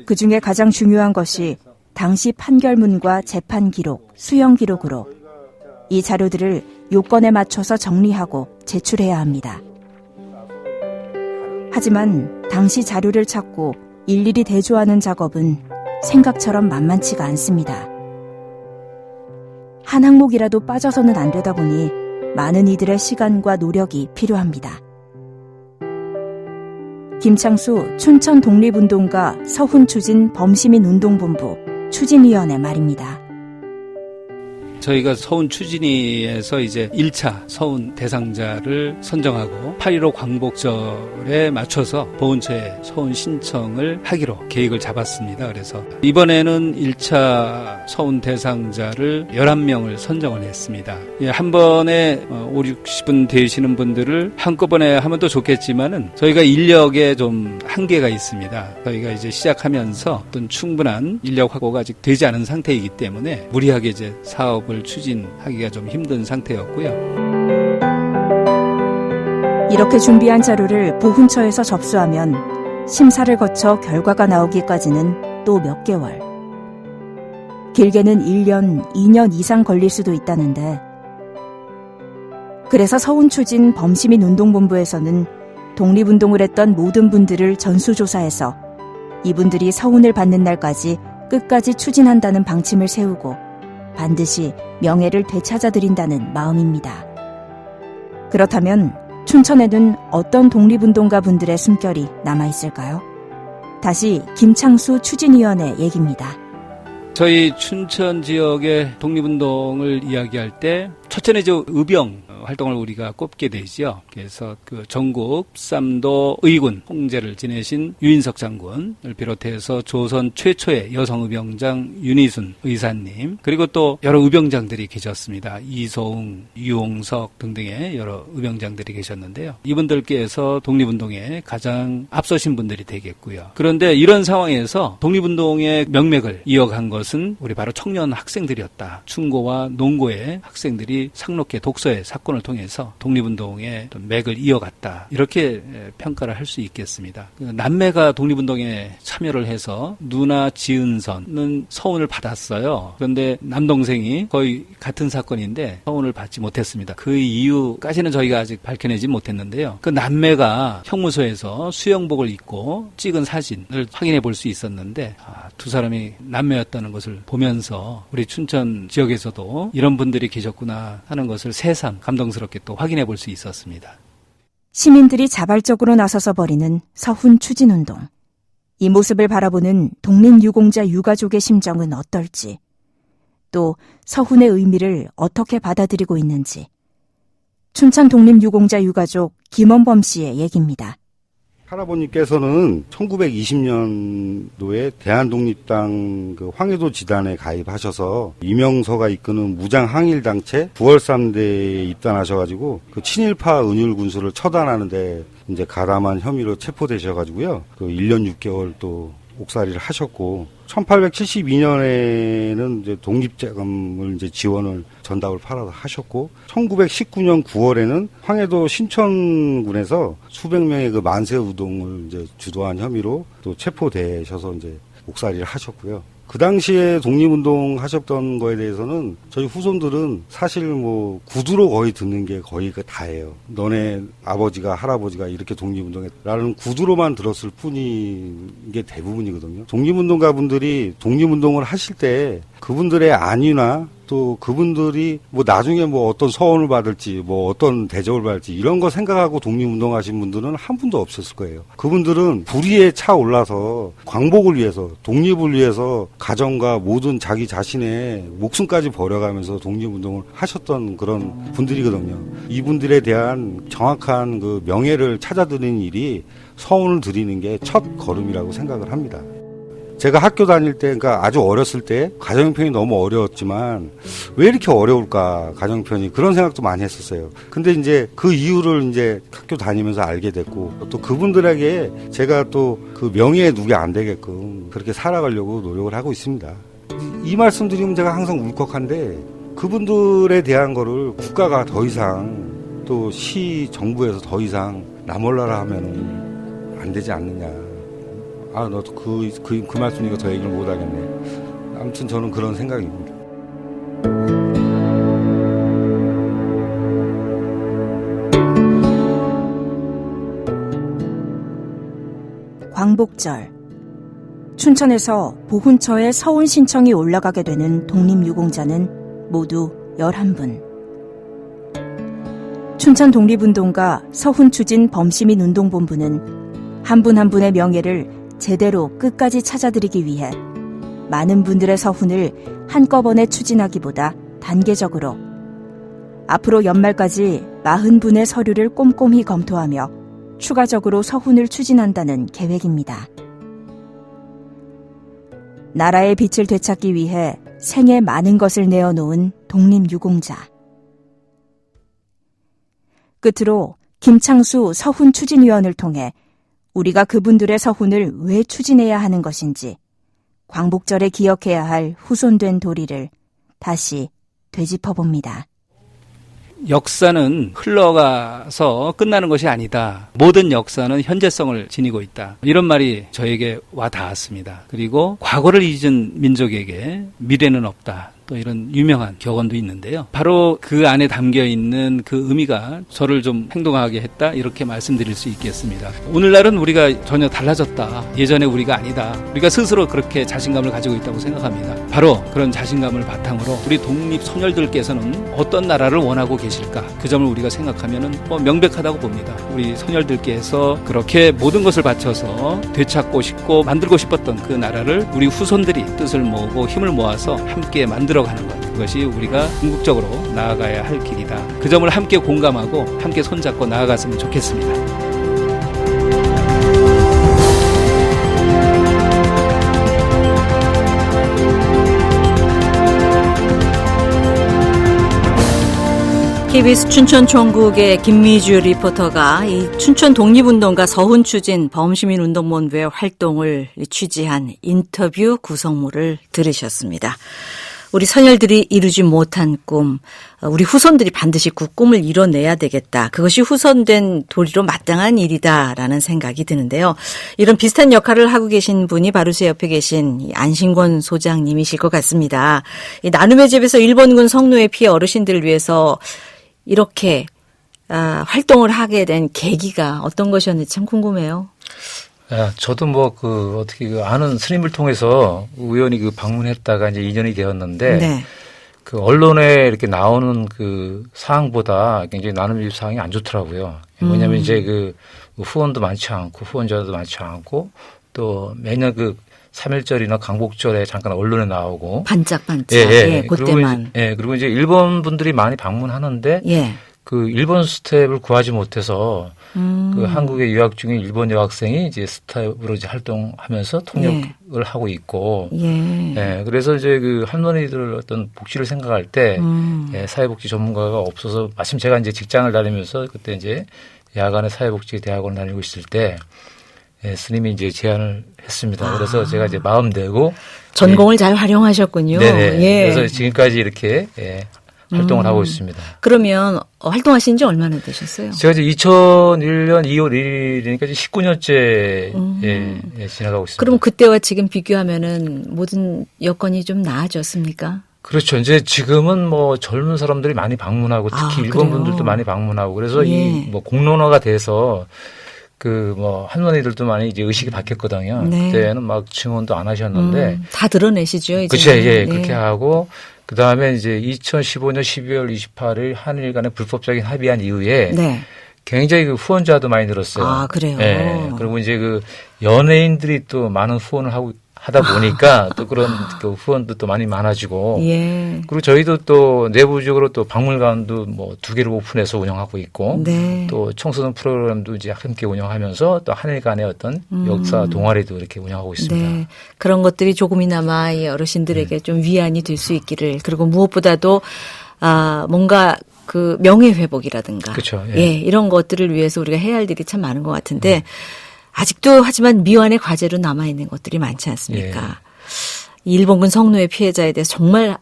그중에 가장 중요한 것이 당시 판결문과 재판 기록, 수형 기록으로 이 자료들을 요건에 맞춰서 정리하고 제출해야 합니다. 하지만 당시 자료를 찾고 일일이 대조하는 작업은 생각처럼 만만치가 않습니다. 한 항목이라도 빠져서는 안 되다 보니 많은 이들의 시간과 노력이 필요합니다. 김창수 춘천 독립운동가 서훈추진 범시민운동본부 추진위원회 말입니다. 저희가 서훈 추진위에서 이제 1차 서훈 대상자를 선정하고 8.15 광복절에 맞춰서 보훈처에 서훈 신청을 하기로 계획을 잡았습니다. 그래서 이번에는 1차 서훈 대상자를 11명을 선정을 했습니다. 한 번에 5, 60분 되시는 분들을 한꺼번에 하면 또 좋겠지만은 저희가 인력에 좀 한계가 있습니다. 저희가 이제 시작하면서 어떤 충분한 인력 확보가 아직 되지 않은 상태이기 때문에 무리하게 이제 사업을 추진하기가 좀 힘든 상태였고요. 이렇게 준비한 자료를 보훈처에서 접수하면 심사를 거쳐 결과가 나오기까지는 또 몇 개월. 길게는 1년, 2년 이상 걸릴 수도 있다는데, 그래서 서훈추진 범시민운동본부에서는 독립운동을 했던 모든 분들을 전수조사해서 이분들이 서훈을 받는 날까지 끝까지 추진한다는 방침을 세우고 반드시 명예를 되찾아드린다는 마음입니다. 그렇다면 춘천에는 어떤 독립운동가 분들의 숨결이 남아있을까요? 다시 김창수 추진위원회 얘기입니다. 저희 춘천 지역의 독립운동을 이야기할 때 첫째는 이제 의병 활동을 우리가 꼽게 되죠. 그래서 그 전국 쌈도 의군 홍제를 지내신 유인석 장군을 비롯해서 조선 최초의 여성 의병장 윤희순 의사님, 그리고 또 여러 의병장들이 계셨습니다. 이소웅, 유홍석 등등의 여러 의병장들이 계셨는데요. 이분들께서 독립운동에 가장 앞서신 분들이 되겠고요. 그런데 이런 상황에서 독립운동의 명맥을 이어간 것은 우리 바로 청년 학생들이었다. 충고와 농고의 학생들이 상록회 독서의 사건을 통해서 독립운동의 맥을 이어갔다. 이렇게 평가를 할 수 있겠습니다. 남매가 독립운동에 참여를 해서 누나 지은선은 서훈을 받았어요. 그런데 남동생이 거의 같은 사건인데 서훈을 받지 못했습니다. 그 이유까지는 저희가 아직 밝혀내지 못했는데요. 그 남매가 형무소에서 수영복을 입고 찍은 사진을 확인해 볼 수 있었는데 두 사람이 남매였다는 것을 보면서 우리 춘천 지역에서도 이런 분들이 계셨구나 하는 것을 새삼 감동스럽게 또 확인해 볼 수 있었습니다. 시민들이 자발적으로 나서서 벌이는 서훈 추진운동. 이 모습을 바라보는 독립유공자 유가족의 심정은 어떨지, 또 서훈의 의미를 어떻게 받아들이고 있는지, 춘천 독립유공자 유가족 김원범 씨의 얘기입니다. 할아버님께서는 1920년도에 대한독립당 그 황해도 지단에 가입하셔서 이명서가 이끄는 무장항일단체 9월 3대에 입단하셔가지고 그 친일파 은율군수를 처단하는데 이제 가담한 혐의로 체포되셔가지고요. 그 1년 6개월 또 옥살이를 하셨고 1872년에는 이제 독립자금을 이제 지원을 전답을 팔아서 하셨고 1919년 9월에는 황해도 신천군에서 수백 명의 그 만세 운동을 이제 주도한 혐의로 또 체포되셔서 이제 옥살이를 하셨고요. 그 당시에 독립운동 하셨던 거에 대해서는 저희 후손들은 사실 뭐 구두로 거의 듣는 게 거의 그 다예요. 너네 아버지가 할아버지가 이렇게 독립운동했라는 구두로만 들었을 뿐인 게 대부분이거든요. 독립운동가 분들이 독립운동을 하실 때 그분들의 안위나 또 그분들이 뭐 나중에 뭐 어떤 서원을 받을지 뭐 어떤 대접을 받을지 이런 거 생각하고 독립운동하신 분들은 한 분도 없었을 거예요. 그분들은 불의에 차올라서 광복을 위해서 독립을 위해서 가정과 모든 자기 자신의 목숨까지 버려가면서 독립운동을 하셨던 그런 분들이거든요. 이분들에 대한 정확한 그 명예를 찾아드리는 일이 서훈을 드리는 게 첫 걸음이라고 생각을 합니다. 제가 학교 다닐 때, 그러니까 아주 어렸을 때 가정형편이 너무 어려웠지만 왜 이렇게 어려울까 가정형편이 그런 생각도 많이 했었어요. 근데 이제 그 이유를 이제 학교 다니면서 알게 됐고 또 그분들에게 제가 또 그 명예에 누게 안 되게끔 그렇게 살아가려고 노력을 하고 있습니다. 이 말씀 드리면 제가 항상 울컥한데 그분들에 대한 거를 국가가 더 이상 또 시 정부에서 더 이상 나 몰라라 하면은 안 되지 않느냐. 너 그 말씀이니까 더 얘기를 못 하겠네. 아무튼 저는 그런 생각입니다. 광복절. 춘천에서 보훈처에 서훈 신청이 올라가게 되는 독립유공자는 모두 11분. 춘천 독립운동가 서훈 추진 범시민운동본부는 한 분 한 분의 명예를 제대로 끝까지 찾아드리기 위해 많은 분들의 서훈을 한꺼번에 추진하기보다 단계적으로 앞으로 연말까지 40분의 서류를 꼼꼼히 검토하며 추가적으로 서훈을 추진한다는 계획입니다. 나라의 빛을 되찾기 위해 생애 많은 것을 내어놓은 독립유공자. 끝으로 김창수 서훈 추진위원을 통해 우리가 그분들의 서훈을 왜 추진해야 하는 것인지 광복절에 기억해야 할 후손된 도리를 다시 되짚어봅니다. 역사는 흘러가서 끝나는 것이 아니다. 모든 역사는 현재성을 지니고 있다. 이런 말이 저에게 와 닿았습니다. 그리고 과거를 잊은 민족에게 미래는 없다. 또 이런 유명한 격언도 있는데요. 바로 그 안에 담겨 있는 그 의미가 저를 좀 행동하게 했다. 이렇게 말씀드릴 수 있겠습니다. 오늘날은 우리가 전혀 달라졌다. 예전에 우리가 아니다. 우리가 스스로 그렇게 자신감을 가지고 있다고 생각합니다. 바로 그런 자신감을 바탕으로 우리 독립 선열들께서는 어떤 나라를 원하고 계실까? 그 점을 우리가 생각하면은 명백하다고 봅니다. 우리 선열들께서 그렇게 모든 것을 바쳐서 되찾고 싶고 만들고 싶었던 그 나라를 우리 후손들이 뜻을 모으고 힘을 모아서 함께 만들어가는 것. 그것이 우리가 궁극적으로 나아가야 할 길이다. 그 점을 함께 공감하고 함께 손잡고 나아갔으면 좋겠습니다. KBS 춘천 총국의 김미주 리포터가 이 춘천 독립운동가 서훈 추진 범시민운동본부의 활동을 취재한 인터뷰 구성물을 들으셨습니다. 우리 선열들이 이루지 못한 꿈, 우리 후손들이 반드시 그 꿈을 이뤄내야 되겠다. 그것이 후손된 도리로 마땅한 일이다라는 생각이 드는데요. 이런 비슷한 역할을 하고 계신 분이 바로 제 옆에 계신 안신권 소장님이실 것 같습니다. 이 나눔의 집에서 일본군 성노예 피해 어르신들을 위해서 이렇게 활동을 하게 된 계기가 어떤 것이었는지 참 궁금해요. 저도 어떻게 아는 스님을 통해서 우연히 방문했다가 이제 인연이 되었는데, 네. 그 언론에 이렇게 나오는 그 사항보다 굉장히 나눔의 집 사항이 안 좋더라고요. 왜냐하면 이제 후원도 많지 않고 후원자도 많지 않고 또 매년 3.1절이나 광복절에 잠깐 언론에 나오고 반짝반짝. 예, 그때만. 그리고 이제 일본 분들이 많이 방문하는데, 예. 그 일본 스텝을 구하지 못해서 그 한국에 유학 중인 일본 여학생이 이제 스텝으로 이제 활동하면서 통역을 하고 있고, 그래서 이제 그 할머니들 어떤 복지를 생각할 때 사회복지 전문가가 없어서 마침 제가 이제 직장을 다니면서 그때 이제 야간에 사회복지 대학원을 다니고 있을 때 스님이 이제 제안을 했습니다. 그래서 제가 이제 마음 내고 전공을 잘 활용하셨군요. 네네. 예. 그래서 지금까지 이렇게 활동을 하고 있습니다. 그러면 활동하신 지 얼마나 되셨어요? 제가 이제 2001년 2월 1일이니까 이제 19년째 지나가고 있습니다. 그럼 그때와 지금 비교하면은 모든 여건이 좀 나아졌습니까? 그렇죠. 이제 지금은 젊은 사람들이 많이 방문하고 특히 일본 분들도 많이 방문하고 그래서 이 공론화가 돼서 할머니들도 많이 이제 의식이 바뀌었거든요. 네. 그때는 막 증언도 안 하셨는데. 다 드러내시죠, 이제. 그렇죠. 예, 그렇게 하고, 그 다음에 이제 2015년 12월 28일 한일 간에 불법적인 합의한 이후에. 굉장히 후원자도 많이 늘었어요. 아, 그래요? 예. 그리고 이제 연예인들이 또 많은 후원을 하다 보니까 또 그런 후원도 또 많이 많아지고. 그리고 저희도 또 내부적으로 또 박물관도 2개를 오픈해서 운영하고 있고. 또 청소년 프로그램도 이제 함께 운영하면서 또 한일 간의 어떤 역사 동아리도 이렇게 운영하고 있습니다. 네. 그런 것들이 조금이나마 이 어르신들에게 좀 위안이 될 수 있기를. 그리고 무엇보다도 뭔가 명예회복이라든가. 그렇죠. 이런 것들을 위해서 우리가 해야 할 일이 참 많은 것 같은데 아직도 하지만 미완의 과제로 남아있는 것들이 많지 않습니까? 일본군 성노예 피해자에 대해서 정말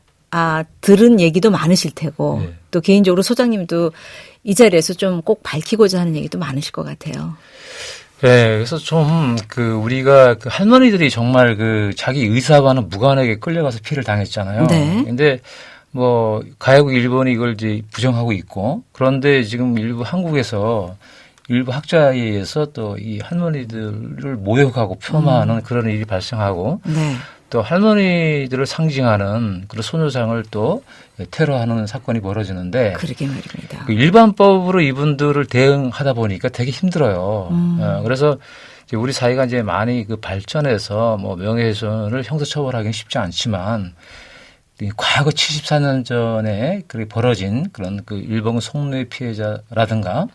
들은 얘기도 많으실 테고 또 개인적으로 소장님도 이 자리에서 좀 꼭 밝히고자 하는 얘기도 많으실 것 같아요. 네, 그래서 좀 우리가 할머니들이 정말 자기 의사와는 무관하게 끌려가서 피해를 당했잖아요. 근데 가야국 일본이 이걸 이제 부정하고 있고 그런데 지금 일부 한국에서 일부 학자에 의해서 또 이 할머니들을 모욕하고 폄하하는 그런 일이 발생하고 또 할머니들을 상징하는 그런 소녀상을 또 테러하는 사건이 벌어지는데 그러게 말입니다. 일반법으로 이분들을 대응하다 보니까 되게 힘들어요. 그래서 이제 우리 사회가 이제 많이 그 발전해서 뭐 명예훼손을 형사처벌하기는 쉽지 않지만 이 과거 74년 전에 그 벌어진 그런 그 일본 성노예 피해자라든가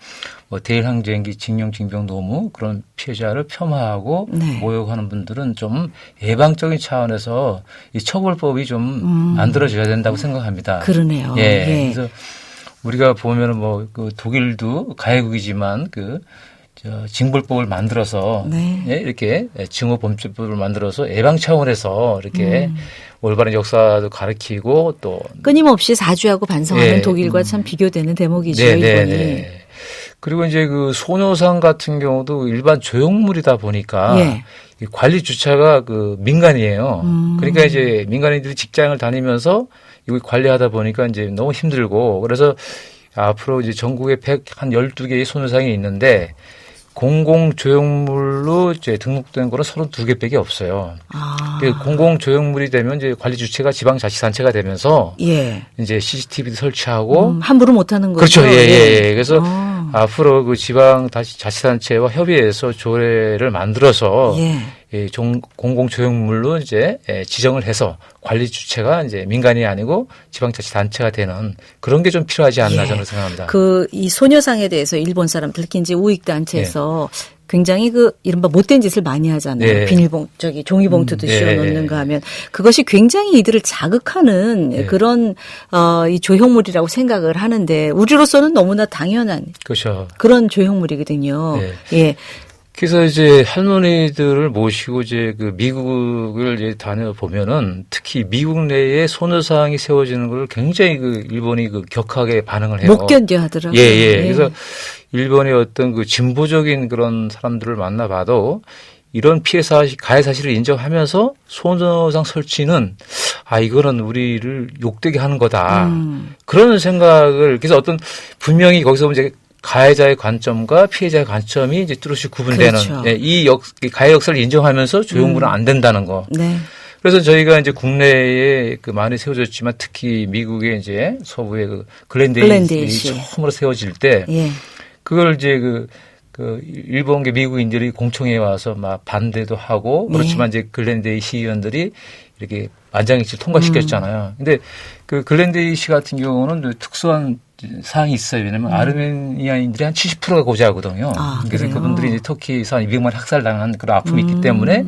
뭐 대일항쟁기 징용 징병 노무 그런 피해자를 폄하하고 네. 모욕하는 분들은 좀 예방적인 차원에서 이 처벌법이 좀 만들어져야 된다고 생각합니다. 그러네요. 예. 예. 그래서 우리가 보면은 뭐 그 독일도 가해국이지만 그 징벌법을 만들어서 네. 예, 이렇게 증오범죄법을 만들어서 예방 차원에서 이렇게 올바른 역사도 가르치고 또 끊임없이 사죄하고 반성하는 예. 독일과 참 비교되는 대목이죠. 네, 일본이. 네, 네. 그리고 이제 그 소녀상 같은 경우도 일반 조형물이다 보니까 예. 이 관리 주체가 그 민간이에요. 그러니까 이제 민간인들이 직장을 다니면서 이거 관리하다 보니까 이제 너무 힘들고 그래서 앞으로 이제 전국에 112개의 소녀상이 있는데 공공조형물로 이제 등록된 거는 32개밖에 없어요. 아. 공공조형물이 되면 이제 관리 주체가 지방자치단체가 되면서 예. 이제 CCTV도 설치하고 함부로 못하는 거죠. 그렇죠. 예, 예. 그래서 아. 앞으로 그 지방자치단체와 협의해서 조례를 만들어서 예. 이 공공조형물로 이제 지정을 해서 관리 주체가 이제 민간이 아니고 지방자치단체가 되는 그런 게 좀 필요하지 않나 예. 저는 생각합니다. 이 소녀상에 대해서 일본 사람들 특히 이제 우익단체에서 굉장히 그 이른바 못된 짓을 많이 하잖아요. 네. 종이봉투도 네. 씌워놓는가 하면 그것이 굉장히 이들을 자극하는 네. 그런 이 조형물이라고 생각을 하는데 우리로서는 너무나 당연한 그렇죠. 그런 조형물이거든요. 네. 예. 그래서 이제 할머니들을 모시고 이제 그 미국을 이제 다녀보면은 특히 미국 내에 소녀상이 세워지는 걸 굉장히 그 일본이 그 격하게 반응을 해요. 못 견뎌 하더라고요. 예, 예. 그래서 일본의 어떤 그 진보적인 그런 사람들을 만나봐도 이런 가해 사실을 인정하면서 소녀상 설치는 이거는 우리를 욕되게 하는 거다. 그런 생각을 그래서 분명히 거기서 이제 가해자의 관점과 피해자의 관점이 이제 뚜렷이 구분되는 그렇죠. 이 가해 역사를 인정하면서 조형물은 안 된다는 거. 네. 그래서 저희가 이제 국내에 그 많이 세워졌지만 특히 미국의 이제 서부의 그 글렌데일이 처음으로 세워질 때 예. 그걸 이제 그 일본계 미국인들이 공청회에 와서 막 반대도 하고 그렇지만 이제 글렌데이 시의원들이 이렇게 만장일치 통과시켰잖아요. 근데 그 글렌데이 시 같은 경우는 특수한 사항이 있어요. 왜냐하면 아르메니아인들이 한 70%가 고자거든요. 그래서 그래요? 그분들이 이제 터키에서 한 200만 학살당한 그런 아픔이 있기 때문에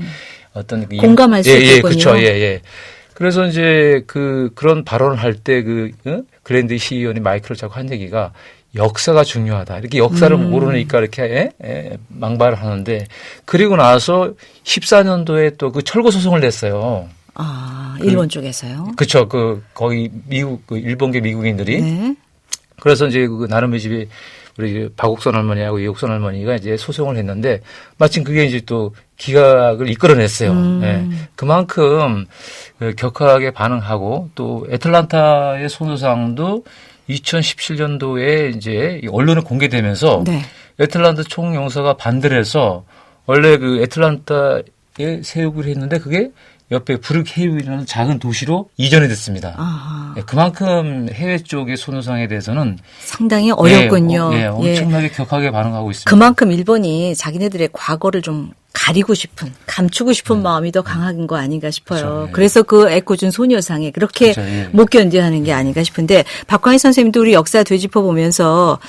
어떤 공감할 수 있겠군요. 예, 그렇죠. 예, 예. 그래서 이제 그런 발언을 할 때 글렌데이 시의원이 마이크를 잡고 한 얘기가 역사가 중요하다. 이렇게 역사를 모르니까 이렇게 망발을 하는데 그리고 나서 14년도에 또 그 철거 소송을 냈어요. 일본 쪽에서요? 그렇죠. 거기 일본계 미국인들이. 네. 그래서 이제 나름의 집에 우리 박옥선 할머니하고 이옥선 할머니가 이제 소송을 했는데 마침 그게 이제 또 기각을 이끌어냈어요. 예. 그만큼 격하게 반응하고 또 애틀란타의 소녀상도 2017년도에 이제 언론에 공개되면서 네. 애틀란타 총영사가 반대를 해서 원래 그 애틀란타에 세우기로 했는데 그게 옆에 브룩헤이븐이라는 작은 도시로 이전이 됐습니다. 아하. 그만큼 해외 쪽의 소녀상에 대해서는 상당히 어렵군요. 엄청나게 격하게 반응하고 있습니다. 그만큼 일본이 자기네들의 과거를 좀 가리고 싶은, 감추고 싶은 마음이 더 강한 거 아닌가 싶어요. 그렇죠. 그래서 그 애꿎은 소녀상에 그렇게 그렇죠. 못 견뎌하는 게 아닌가 싶은데 박광희 선생님도 우리 역사 되짚어 보면서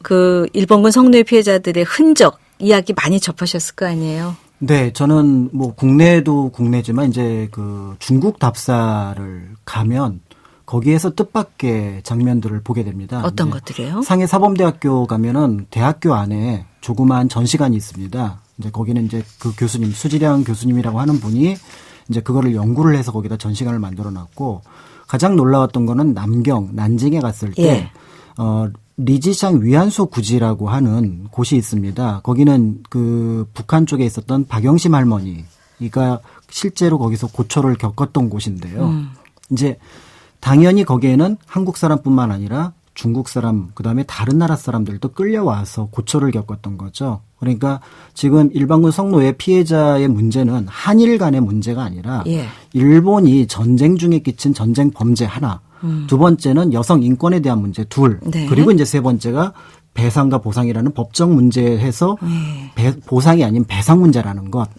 그 일본군 성노예 피해자들의 흔적 이야기 많이 접하셨을 거 아니에요? 네, 저는 뭐 국내도 국내지만 이제 그 중국 답사를 가면 거기에서 뜻밖의 장면들을 보게 됩니다. 어떤 것들이요? 상해 사범대학교 가면은 대학교 안에 조그마한 전시관이 있습니다. 이제 거기는 이제 그 교수님, 수지량 교수님이라고 하는 분이 이제 그거를 연구를 해서 거기다 전시관을 만들어 놨고 가장 놀라웠던 거는 난징에 갔을 때 리지샹 위안소 구지라고 하는 곳이 있습니다. 거기는 그 북한 쪽에 있었던 박영심 할머니가 실제로 거기서 고초를 겪었던 곳인데요. 이제 당연히 거기에는 한국 사람뿐만 아니라 중국 사람, 그다음에 다른 나라 사람들도 끌려와서 고초를 겪었던 거죠. 그러니까 지금 일반군 성노예 피해자의 문제는 한일 간의 문제가 아니라 일본이 전쟁 중에 끼친 전쟁 범죄 하나, 두 번째는 여성 인권에 대한 문제 둘, 네. 그리고 이제 세 번째가 배상과 보상이라는 법적 문제에서 보상이 아닌 배상 문제라는 것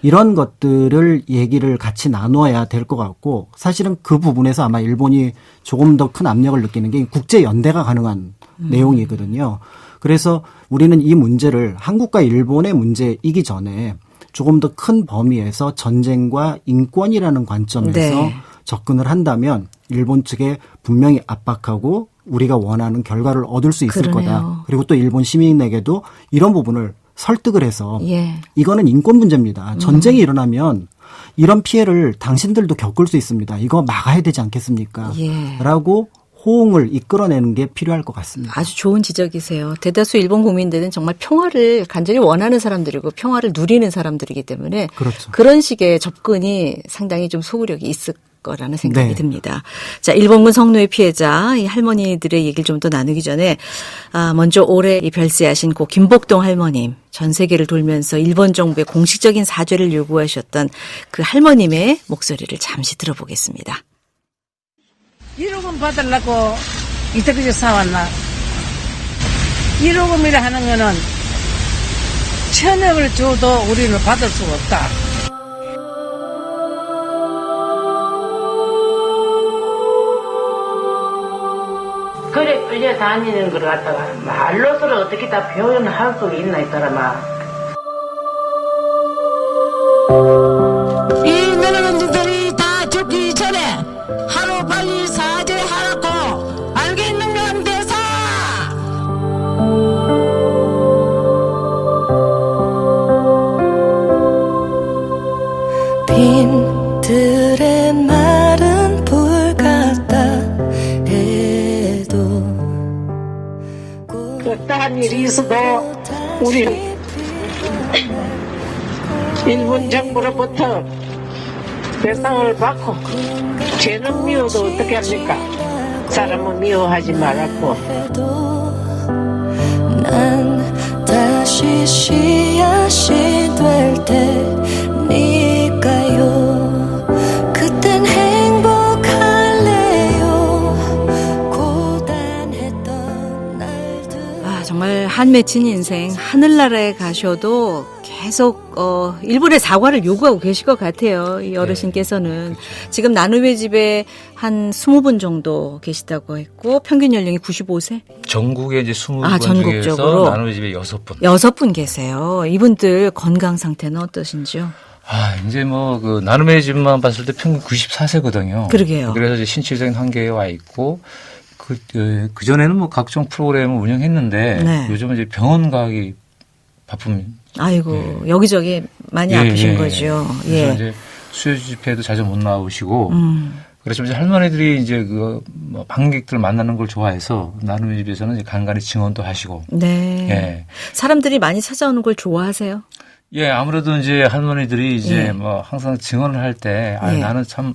이런 것들을 얘기를 같이 나눠야 될 것 같고 사실은 그 부분에서 아마 일본이 조금 더 큰 압력을 느끼는 게 국제 연대가 가능한 내용이거든요. 그래서 우리는 이 문제를 한국과 일본의 문제이기 전에 조금 더 큰 범위에서 전쟁과 인권이라는 관점에서 네. 접근을 한다면 일본 측에 분명히 압박하고 우리가 원하는 결과를 얻을 수 있을 그러네요. 거다. 그리고 또 일본 시민에게도 이런 부분을 설득을 해서 예. 이거는 인권 문제입니다. 전쟁이 일어나면 이런 피해를 당신들도 겪을 수 있습니다. 이거 막아야 되지 않겠습니까? 예. 라고 호응을 이끌어내는 게 필요할 것 같습니다. 아주 좋은 지적이세요. 대다수 일본 국민들은 정말 평화를 간절히 원하는 사람들이고 평화를 누리는 사람들이기 때문에 그렇죠. 그런 식의 접근이 상당히 좀 소구력이 있을 거라는 생각이 네. 듭니다. 자, 일본군 성노예 피해자 이 할머니들의 얘기를 좀 더 나누기 전에 먼저 올해 이 별세하신 고 김복동 할머님 전 세계를 돌면서 일본 정부의 공식적인 사죄를 요구하셨던 그 할머님의 목소리를 잠시 들어보겠습니다. 1억원 받으려고 이때까지 사왔나? 1억원이라 하는 거는 천억을 줘도 우리는 받을 수가 없다. 그래 끌려다니는 걸 갖다가 말로서는 어떻게 다 표현할 수 있나 이 사람아. 이 늙은이들이 다 죽기 전에 하루 빨리 사죄하라고 알겠는가 대사. 빈 들의 마른 불 같다 해도 그딴 일이 있어도 우리는 일본 정부로부터 배상을 받고 죄는 미워도 어떻게 합니까? 사람은 미워하지 말았고. 난 다시 씨앗이 될 테니까요. 그땐 행복할래요. 고단했던 날들. 정말 한 맺힌 인생 하늘나라에 가셔도 계속 일본의 사과를 요구하고 계실 것 같아요. 이 어르신께서는. 지금 나눔의 집에 한 20분 정도 계시다고 했고 평균 연령이 95세? 전국에 이제 20분 전국적으로 중에서 나눔의 집에 6분. 6분 계세요. 이분들 건강 상태는 어떠신지요? 이제 뭐 그 나눔의 집만 봤을 때 평균 94세거든요. 그러게요. 그래서 이제 신체적인 한계에 와 있고 그 전에는 뭐 각종 프로그램을 운영했는데 네. 요즘은 이제 병원 가기 바쁩니다. 아이고 여기저기 많이 아프신 거죠. 그래서 이제 수요 집회도 자주 못 나오시고 그래서 이제 할머니들이 이제 뭐 방문객들 만나는 걸 좋아해서 나눔의 집에서는 이제 간간히 증언도 하시고. 네. 예. 사람들이 많이 찾아오는 걸 좋아하세요? 예, 아무래도 이제 할머니들이 이제 뭐 항상 증언을 할 때 나는 참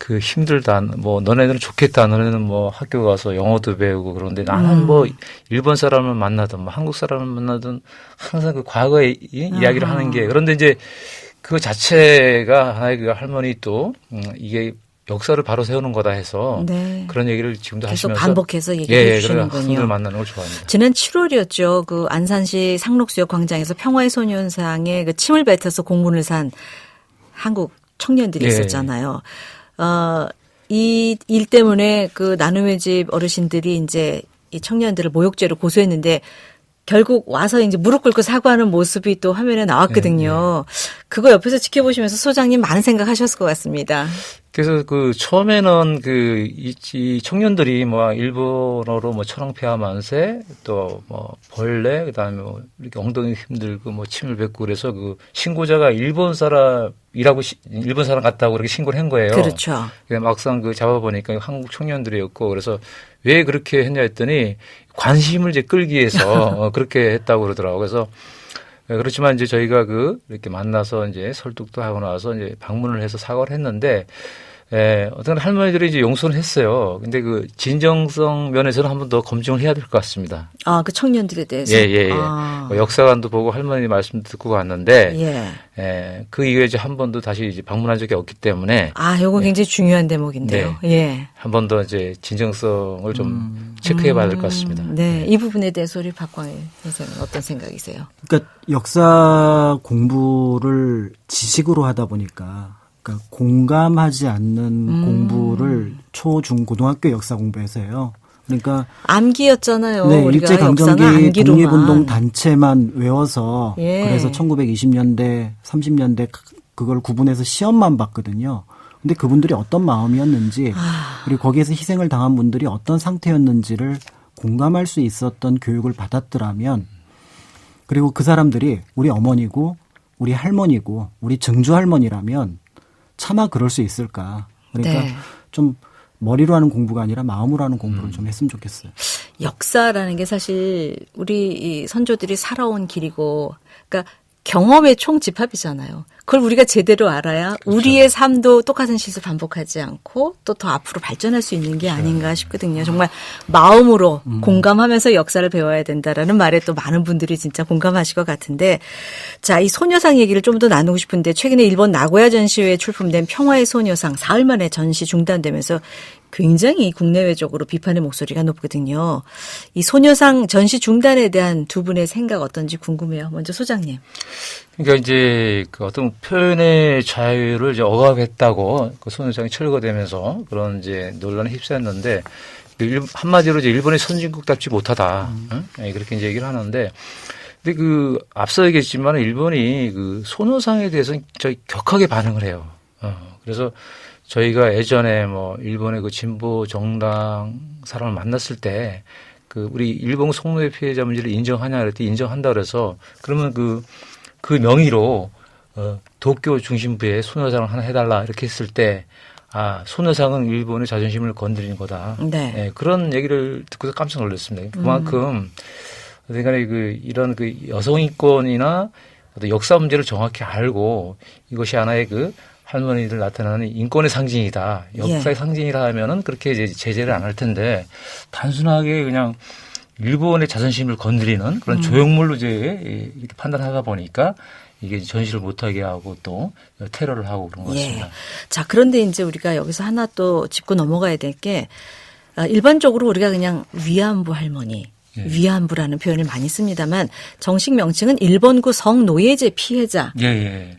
힘들다. 뭐 너네들은 좋겠다. 너네는 뭐 학교 가서 영어도 배우고 그런데 나는 뭐 일본 사람을 만나든 뭐 한국 사람을 만나든 항상 그 과거의 이야기를 하는 게 그런데 이제 그 자체가 하나의 그 할머니 또 이게 역사를 바로 세우는 거다 해서 그런 얘기를 지금도 계속 하시면서 반복해서 얘기해 주시는군요. 분들 만나는 걸 좋아합니다. 지난 7월이었죠. 그 안산시 상록수역 광장에서 평화의 소년상에 그 침을 뱉어서 공문을 산 한국 청년들이 있었잖아요. 이 일 때문에 그 나눔의 집 어르신들이 이제 이 청년들을 모욕죄로 고소했는데 결국 와서 이제 무릎 꿇고 사과하는 모습이 또 화면에 나왔거든요. 그거 옆에서 지켜보시면서 소장님 많은 생각하셨을 것 같습니다. 그래서 처음에는 이 청년들이 뭐 일본어로 뭐 천황폐하 만세 또 뭐 벌레 그다음에 뭐 이렇게 엉덩이 힘들고 뭐 침을 뱉고 그래서 그 신고자가 일본 사람이라고 일본 사람 같다고 그렇게 신고를 한 거예요. 그렇죠. 막상 잡아보니까 한국 청년들이었고 그래서 왜 그렇게 했냐 했더니 관심을 이제 끌기 위해서 그렇게 했다고 그러더라고요. 그래서 그렇지만 이제 저희가 이렇게 만나서 이제 설득도 하고 나서 이제 방문을 해서 사과를 했는데 어떤 할머니들이 이제 용서는 했어요. 근데 그 진정성 면에서는 한 번 더 검증을 해야 될 것 같습니다. 아, 그 청년들에 대해서. 예. 아. 뭐 역사관도 보고 할머니 말씀 듣고 갔는데, 예. 그 이후에 이제 한 번도 다시 이제 방문한 적이 없기 때문에. 아, 요거 굉장히 중요한 대목인데요. 예. 한 번 더 이제 진정성을 좀 체크해 봐야 될 것 같습니다. 네. 이 부분에 대해서 우리 박광일 선생님 어떤 생각이세요? 그러니까 역사 공부를 지식으로 하다 보니까 그러니까 공감하지 않는 공부를 초, 중, 고등학교 역사 공부에서 해요. 그러니까 암기였잖아요. 네, 우리가 일제강점기 역사는 암기로만. 독립운동 단체만 외워서 예. 그래서 1920년대, 30년대 그걸 구분해서 시험만 봤거든요. 근데 그분들이 어떤 마음이었는지 그리고 거기에서 희생을 당한 분들이 어떤 상태였는지를 공감할 수 있었던 교육을 받았더라면 그리고 그 사람들이 우리 어머니고 우리 할머니고 우리 증조 할머니라면 차마 그럴 수 있을까. 그러니까 네. 좀 머리로 하는 공부가 아니라 마음으로 하는 공부를 좀 했으면 좋겠어요. 역사라는 게 사실 우리 이 선조들이 살아온 길이고, 그러니까 경험의 총집합이잖아요. 그걸 우리가 제대로 알아야 우리의 삶도 똑같은 실수 반복하지 않고 또 더 앞으로 발전할 수 있는 게 아닌가 싶거든요. 정말 마음으로 공감하면서 역사를 배워야 된다라는 말에 또 많은 분들이 진짜 공감하실 것 같은데, 자, 이 소녀상 얘기를 좀 더 나누고 싶은데 최근에 일본 나고야 전시회에 출품된 평화의 소녀상 사흘 만에 전시 중단되면서 굉장히 국내외적으로 비판의 목소리가 높거든요. 이 소녀상 전시 중단에 대한 두 분의 생각 어떤지 궁금해요. 먼저 소장님. 그러니까 이제 그 어떤 표현의 자유를 이제 억압했다고 그 소녀상이 철거되면서 그런 이제 논란에 휩싸였는데 한마디로 이제 일본의 선진국답지 못하다. 그렇게 이제 얘기를 하는데 근데 그 앞서 얘기했지만 일본이 그 소녀상에 대해서는 저희 격하게 반응을 해요. 그래서 저희가 예전에 뭐 일본의 그 진보 정당 사람을 만났을 때 그 우리 일본 성노예 피해자 문제를 인정하냐 그랬더니 인정한다 그래서 그러면 그 명의로 도쿄 중심부에 소녀상을 하나 해달라 이렇게 했을 때 아, 소녀상은 일본의 자존심을 건드리는 거다. 네. 네, 그런 얘기를 듣고서 깜짝 놀랐습니다. 그만큼 그러니까 이런 그 여성인권이나 어떤 역사 문제를 정확히 알고 이것이 하나의 그 할머니들 나타나는 인권의 상징이다. 역사의 상징이라 하면은 그렇게 이제 제재를 안 할 텐데 단순하게 그냥 일본의 자존심을 건드리는 그런 조형물로 이제 이렇게 판단하다 보니까 이게 전시를 못하게 하고 또 테러를 하고 그런 것 같습니다. 예. 자, 그런데 이제 우리가 여기서 하나 또 짚고 넘어가야 될 게 일반적으로 우리가 그냥 위안부 할머니, 위안부라는 표현을 많이 씁니다만 정식 명칭은 일본구 성노예제 피해자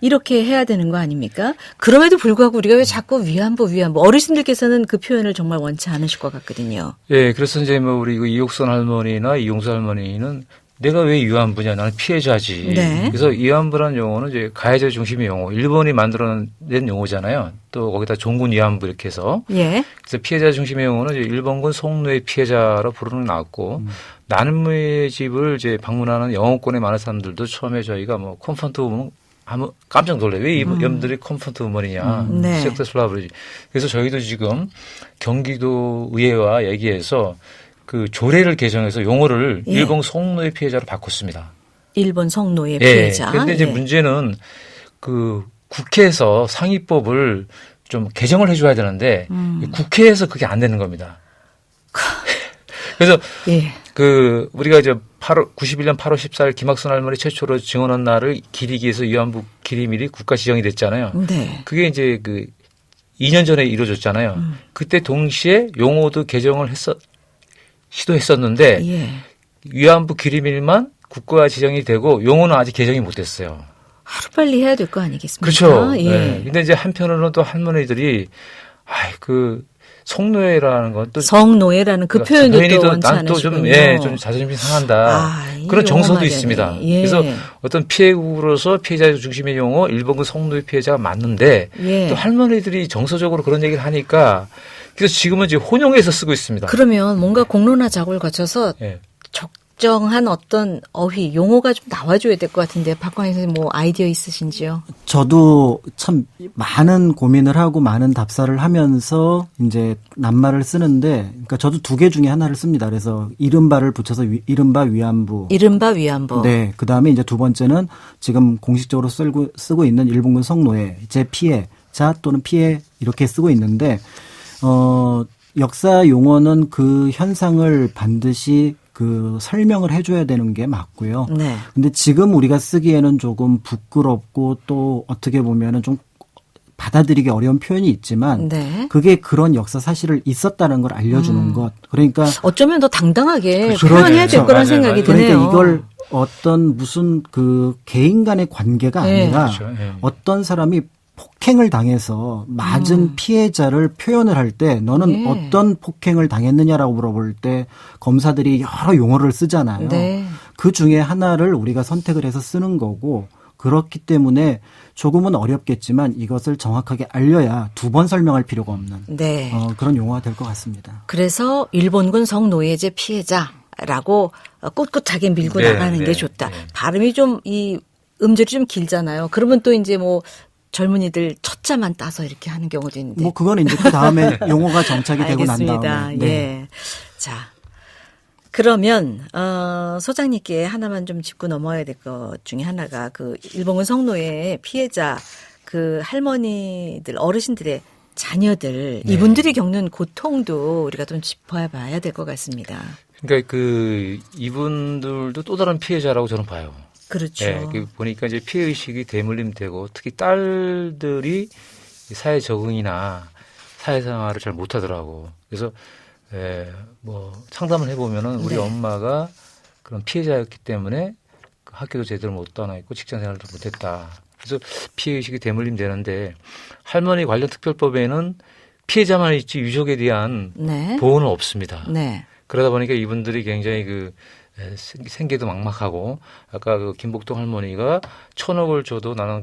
이렇게 해야 되는 거 아닙니까? 그럼에도 불구하고 우리가 왜 자꾸 위안부 어르신들께서는 그 표현을 정말 원치 않으실 것 같거든요. 예, 그래서 이제 뭐 우리 이옥선 할머니나 이용수 할머니는 내가 왜 위안부냐? 나는 피해자지. 네. 그래서 위안부라는 용어는 이제 가해자 중심의 용어, 일본이 만들어낸 용어잖아요. 또 거기다 종군 위안부 이렇게 해서. 예. 그래서 피해자 중심의 용어는 이제 일본군 성노예 피해자로 부르는 게 나왔고, 나눔의 집을 이제 방문하는 영어권의 많은 사람들도 처음에 저희가 뭐 컴포트 우먼 하면 깜짝 놀래요. 왜 이 여러분들이 컴포트 우먼이냐. 네. 섹스플라 부르지. 그래서 저희도 지금 경기도 의회와 얘기해서 그 조례를 개정해서 용어를 일본 성노예 피해자로 바꿨습니다. 일본 성노예 피해자. 그런데 이제 문제는 그 국회에서 상위법을 좀 개정을 해줘야 되는데 국회에서 그게 안 되는 겁니다. 그래서 그 우리가 이제 91년 8월 14일 김학순 할머니 최초로 증언한 날을 기리기에서 위안부 기리밀이 국가 지정이 됐잖아요. 네. 그게 이제 그 2년 전에 이루어졌잖아요. 그때 동시에 용어도 개정을 시도했었는데 위안부 기리밀만 국가 지정이 되고 용어는 아직 개정이 못됐어요. 하루빨리 해야 될 거 아니겠습니까? 그렇죠. 예. 네. 근데 이제 한편으로는 또 할머니들이 그 성노예라는 건 또 성노예라는 그 표현도 또 원치 않으시군요. 좀 자존심이 상한다. 그런 정서도 있습니다. 그래서 어떤 피해국으로서 피해자 중심의 용어 일본군 성노예 피해자가 맞는데 또 할머니들이 정서적으로 그런 얘기를 하니까 그래서 지금은 이제 혼용해서 쓰고 있습니다. 그러면 뭔가 공론화 작업을 거쳐서 적정한 어떤 어휘, 용어가 좀 나와줘야 될 것 같은데 박광일 선생님 뭐 아이디어 있으신지요? 저도 참 많은 고민을 하고 많은 답사를 하면서 이제 낱말을 쓰는데, 그러니까 저도 두 개 중에 하나를 씁니다. 그래서 이른바를 붙여서 이른바 위안부. 이른바 위안부. 네. 그 다음에 이제 두 번째는 지금 공식적으로 쓰고 있는 일본군 성노예, 제 피해. 피해자 또는 피해 이렇게 쓰고 있는데 역사 용어는 그 현상을 반드시 그 설명을 해줘야 되는 게 맞고요. 네. 근데 지금 우리가 쓰기에는 조금 부끄럽고 또 어떻게 보면은 좀 받아들이기 어려운 표현이 있지만 네. 그게 그런 역사 사실을 있었다는 걸 알려주는 것. 그러니까 어쩌면 더 당당하게 그렇죠. 표현해야 될 거란 맞아요. 생각이 그러니까 드네요. 이걸 어떤 무슨 그 개인 간의 관계가 네. 아니라 그렇죠. 예. 어떤 사람이 폭행을 당해서 맞은 피해자를 표현을 할 때 너는 예. 어떤 폭행을 당했느냐라고 물어볼 때 검사들이 여러 용어를 쓰잖아요. 네. 그 중에 하나를 우리가 선택을 해서 쓰는 거고 그렇기 때문에 조금은 어렵겠지만 이것을 정확하게 알려야 두 번 설명할 필요가 없는 네. 그런 용어가 될 것 같습니다. 그래서 일본군 성노예제 피해자라고 꿋꿋하게 밀고 네, 나가는 네, 게 좋다. 네. 발음이 좀 이 음절이 좀 길잖아요. 그러면 또 이제 뭐 젊은이들 첫자만 따서 이렇게 하는 경우도 있는데. 뭐 그거는 이제 그 다음에 용어가 정착이 되고 난 알겠습니다. 다음에. 네. 예. 자, 그러면 소장님께 하나만 좀 짚고 넘어야 될 것 중에 하나가 그 일본군 성노예 피해자 그 할머니들 어르신들의 자녀들 네. 이분들이 겪는 고통도 우리가 좀 짚어봐야 될 것 같습니다. 그러니까 그 이분들도 또 다른 피해자라고 저는 봐요. 그렇죠. 예, 보니까 이제 피해 의식이 대물림되고 특히 딸들이 사회 적응이나 사회생활을 잘 못하더라고. 그래서 뭐 상담을 해보면은 우리 네. 엄마가 그런 피해자였기 때문에 학교도 제대로 못 다녔고 직장생활도 못했다. 그래서 피해 의식이 대물림되는데 할머니 관련 특별법에는 피해자만 있지 유족에 대한 네. 보호는 없습니다. 네. 그러다 보니까 이분들이 굉장히 그 생계도 막막하고 아까 그 김복동 할머니가 1,000억을 줘도 나는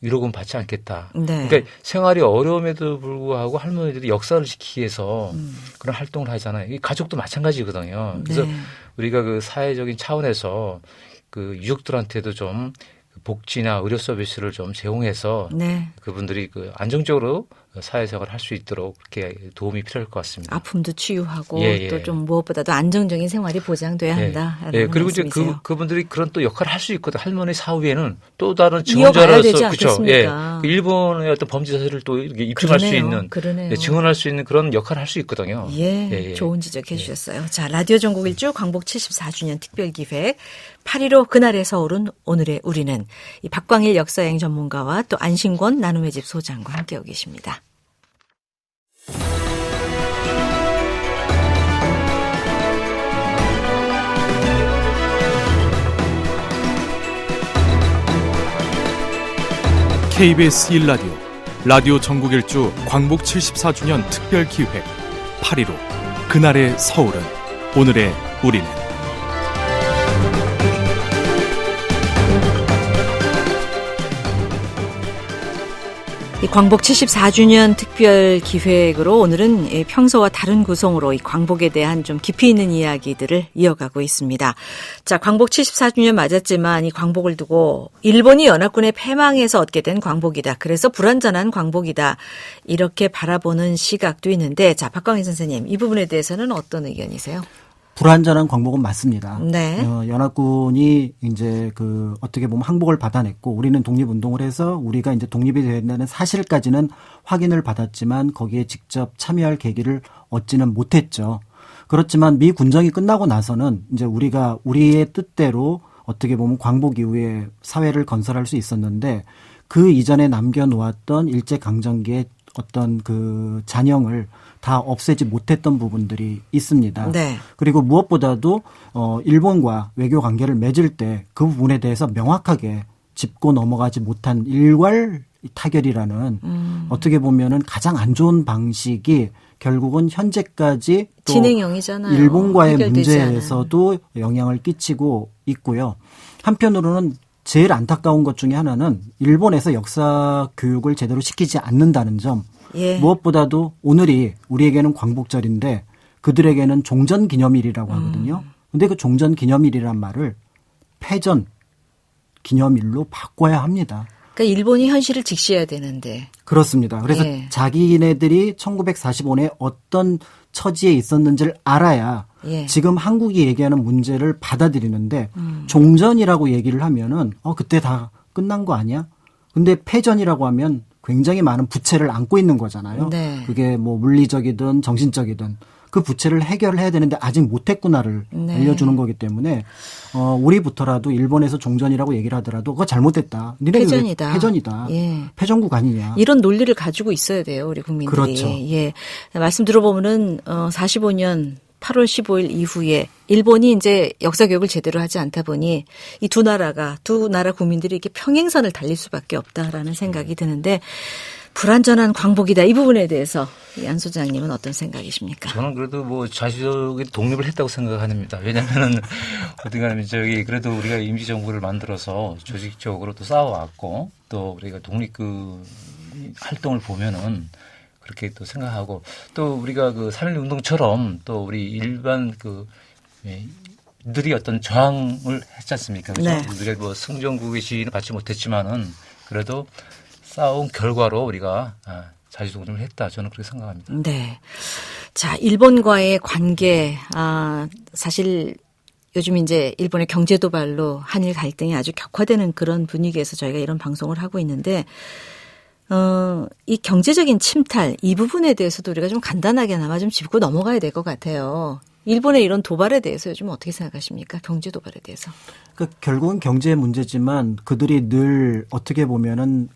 위로금 받지 않겠다. 네. 그러니까 생활이 어려움에도 불구하고 할머니들이 역사를 지키기 위해서 그런 활동을 하잖아요. 이 가족도 마찬가지거든요. 그래서 네. 우리가 그 사회적인 차원에서 그 유족들한테도 좀 복지나 의료 서비스를 좀 제공해서 네. 그분들이 그 안정적으로 사회생활을 할 수 있도록 그렇게 도움이 필요할 것 같습니다. 아픔도 치유하고 예, 예. 또 좀 무엇보다도 안정적인 생활이 보장돼야 한다. 예, 그리고 이제 말씀이세요. 그분들이 그런 또 역할을 할 수 있거든. 할머니 사후에는 또 다른 이어가야 되지 증언자로서 그렇죠. 않겠습니까? 그 일본의 어떤 범죄 사실을 또 이렇게 입증할 수 있는, 그러네요. 증언할 수 있는 그런 역할을 할 수 있거든요. 예, 좋은 지적해 주셨어요. 자, 라디오 전국 일주 광복 74주년 특별기획 8.15 그날의 서울은 오늘의 우리는 이 박광일 역사여행 전문가와 또 안신권 나눔의 집 소장과 함께하고 계십니다. KBS 1라디오 라디오 전국 일주 광복 74주년 특별기획 8.15 그날의 서울은 오늘의 우리는 이 광복 74주년 특별 기획으로 오늘은 평소와 다른 구성으로 이 광복에 대한 좀 깊이 있는 이야기들을 이어가고 있습니다. 자, 광복 74주년 맞았지만 이 광복을 두고 일본이 연합군의 패망에서 얻게 된 광복이다. 그래서 불완전한 광복이다. 이렇게 바라보는 시각도 있는데, 자, 박광희 선생님, 이 부분에 대해서는 어떤 의견이세요? 불완전한 광복은 맞습니다. 네. 연합군이 이제 그 어떻게 보면 항복을 받아냈고 우리는 독립운동을 해서 우리가 이제 독립이 된다는 사실까지는 확인을 받았지만 거기에 직접 참여할 계기를 얻지는 못했죠. 그렇지만 미 군정이 끝나고 나서는 이제 우리가 우리의 뜻대로 어떻게 보면 광복 이후에 사회를 건설할 수 있었는데 그 이전에 남겨놓았던 일제강점기의 어떤 그 잔영을 다 없애지 못했던 부분들이 있습니다. 네. 그리고 무엇보다도 일본과 외교 관계를 맺을 때 그 부분에 대해서 명확하게 짚고 넘어가지 못한 일괄 타결이라는 어떻게 보면은 가장 안 좋은 방식이 결국은 현재까지 또 진행형이잖아요. 일본과의 해결되지 문제에서도 영향을 끼치고 있고요. 한편으로는 제일 안타까운 것 중에 하나는 일본에서 역사 교육을 제대로 시키지 않는다는 점. 예. 무엇보다도 오늘이 우리에게는 광복절인데 그들에게는 종전기념일이라고 하거든요. 근데 그 종전기념일이란 말을 패전 기념일로 바꿔야 합니다. 그러니까 일본이 현실을 직시해야 되는데. 그렇습니다. 그래서 예. 자기네들이 1945년에 어떤 처지에 있었는지를 알아야 예. 지금 한국이 얘기하는 문제를 받아들이는데 종전이라고 얘기를 하면은 그때 다 끝난 거 아니야? 근데 패전이라고 하면 굉장히 많은 부채를 안고 있는 거잖아요. 네. 그게 뭐 물리적이든 정신적이든 그 부채를 해결을 해야 되는데 아직 못했구나를 네. 알려주는 거기 때문에 우리부터라도 일본에서 종전이라고 얘기를 하더라도 그거 잘못됐다. 니네가 패전이다. 패전이다. 예. 패전국 아니냐. 이런 논리를 가지고 있어야 돼요, 우리 국민들이. 그렇죠. 예. 말씀 들어보면은 45년 8월 15일 이후에 일본이 이제 역사 교육을 제대로 하지 않다 보니 이 두 나라 국민들이 이렇게 평행선을 달릴 수밖에 없다라는 생각이 드는데 불완전한 광복이다. 이 부분에 대해서 안 소장님은 어떤 생각이십니까? 저는 그래도 뭐 자주적인 독립을 했다고 생각합니다. 왜냐하면은 어디가면 그래도 우리가 임시정부를 만들어서 조직적으로 또 싸워왔고 또 우리가 독립 활동을 보면은 그렇게 또 생각하고 또 우리가 3.1 운동처럼 또 우리 일반 들이 어떤 저항을 했지 않습니까? 그렇죠? 네. 우리가 뭐 승전국의 지위는 받지 못했지만은 그래도 싸운 결과로 우리가 자주독립을 했다. 저는 그렇게 생각합니다. 네. 자, 일본과의 관계, 사실 요즘 이제 일본의 경제 도발로 한일 갈등이 아주 격화되는 그런 분위기에서 저희가 이런 방송을 하고 있는데, 이 경제적인 침탈, 이 부분에 대해서도 우리가 좀 간단하게나마 좀 짚고 넘어가야 될 것 같아요. 일본의 이런 도발에 대해서 요즘 어떻게 생각하십니까? 경제 도발에 대해서. 결국은 경제의 문제지만 그들이 늘 어떻게 보면은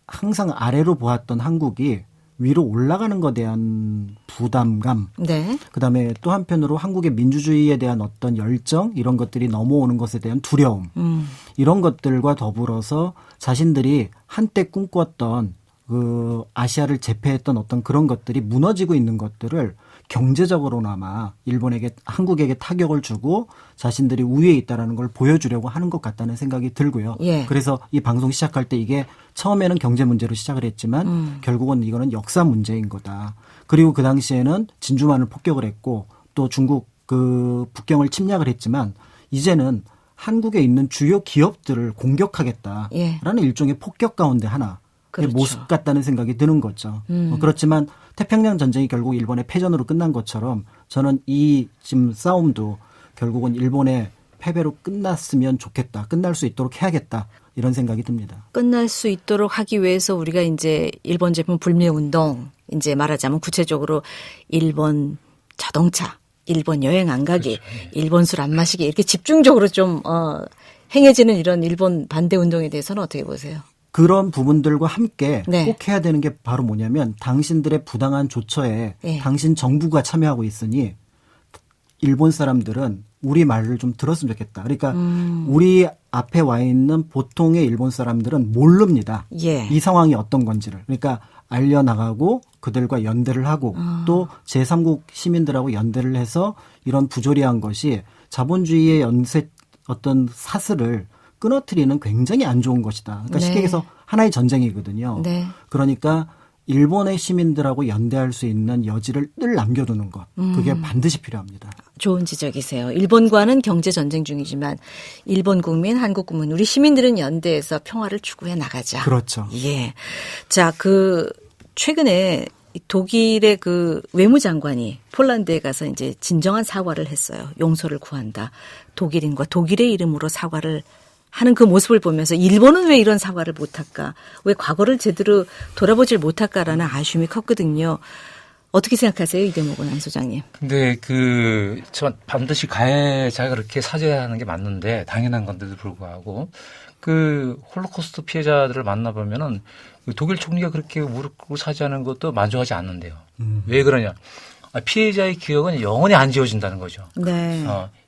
항상 아래로 보았던 한국이 위로 올라가는 것에 대한 부담감. 네. 그다음에 또 한편으로 한국의 민주주의에 대한 어떤 열정 이런 것들이 넘어오는 것에 대한 두려움. 이런 것들과 더불어서 자신들이 한때 꿈꿨던 그 아시아를 제패했던 어떤 그런 것들이 무너지고 있는 것들을 경제적으로나마 한국에게 타격을 주고 자신들이 우위에 있다라는 걸 보여주려고 하는 것 같다는 생각이 들고요. 예. 그래서 이 방송 시작할 때 이게 처음에는 경제 문제로 시작을 했지만 결국은 이거는 역사 문제인 거다. 그리고 그 당시에는 진주만을 폭격을 했고 또 중국 북경을 침략을 했지만 이제는 한국에 있는 주요 기업들을 공격하겠다라는 예. 일종의 폭격 가운데 하나. 그렇죠. 모습 같다는 생각이 드는 거죠. 그렇지만 태평양 전쟁이 결국 일본의 패전으로 끝난 것처럼 저는 이 지금 싸움도 결국은 일본의 패배로 끝났으면 좋겠다. 끝날 수 있도록 해야겠다. 이런 생각이 듭니다. 끝날 수 있도록 하기 위해서 우리가 이제 일본 제품 불매 운동, 이제 말하자면 구체적으로 일본 자동차, 일본 여행 안 가기, 그렇죠. 일본 술 안 마시기 이렇게 집중적으로 좀 행해지는 이런 일본 반대 운동에 대해서는 어떻게 보세요? 그런 부분들과 함께 네. 꼭 해야 되는 게 바로 뭐냐면 당신들의 부당한 조처에 네. 당신 정부가 참여하고 있으니 일본 사람들은 우리 말을 좀 들었으면 좋겠다. 그러니까 우리 앞에 와 있는 보통의 일본 사람들은 모릅니다. 예. 이 상황이 어떤 건지를. 그러니까 알려나가고 그들과 연대를 하고 또 제3국 시민들하고 연대를 해서 이런 부조리한 것이 자본주의의 어떤 사슬을 끊어뜨리는 굉장히 안 좋은 것이다. 그러니까 네. 쉽게 얘기해서 하나의 전쟁이거든요. 네. 그러니까 일본의 시민들하고 연대할 수 있는 여지를 늘 남겨두는 것. 그게 반드시 필요합니다. 좋은 지적이세요. 일본과는 경제 전쟁 중이지만 일본 국민, 한국 국민, 우리 시민들은 연대해서 평화를 추구해 나가자. 그렇죠. 예. 자, 최근에 독일의 외무장관이 폴란드에 가서 이제 진정한 사과를 했어요. 용서를 구한다. 독일인과 독일의 이름으로 사과를 하는 그 모습을 보면서 일본은 왜 이런 사과를 못할까? 왜 과거를 제대로 돌아보질 못할까라는 아쉬움이 컸거든요. 어떻게 생각하세요? 이 대목은 안 소장님. 근데 저 반드시 가해자가 그렇게 사죄하는 게 맞는데 당연한 건데도 불구하고 홀로코스트 피해자들을 만나보면은 독일 총리가 그렇게 무릎 꿇고 사죄하는 것도 만족하지 않는데요. 왜 그러냐? 피해자의 기억은 영원히 안 지워진다는 거죠. 네.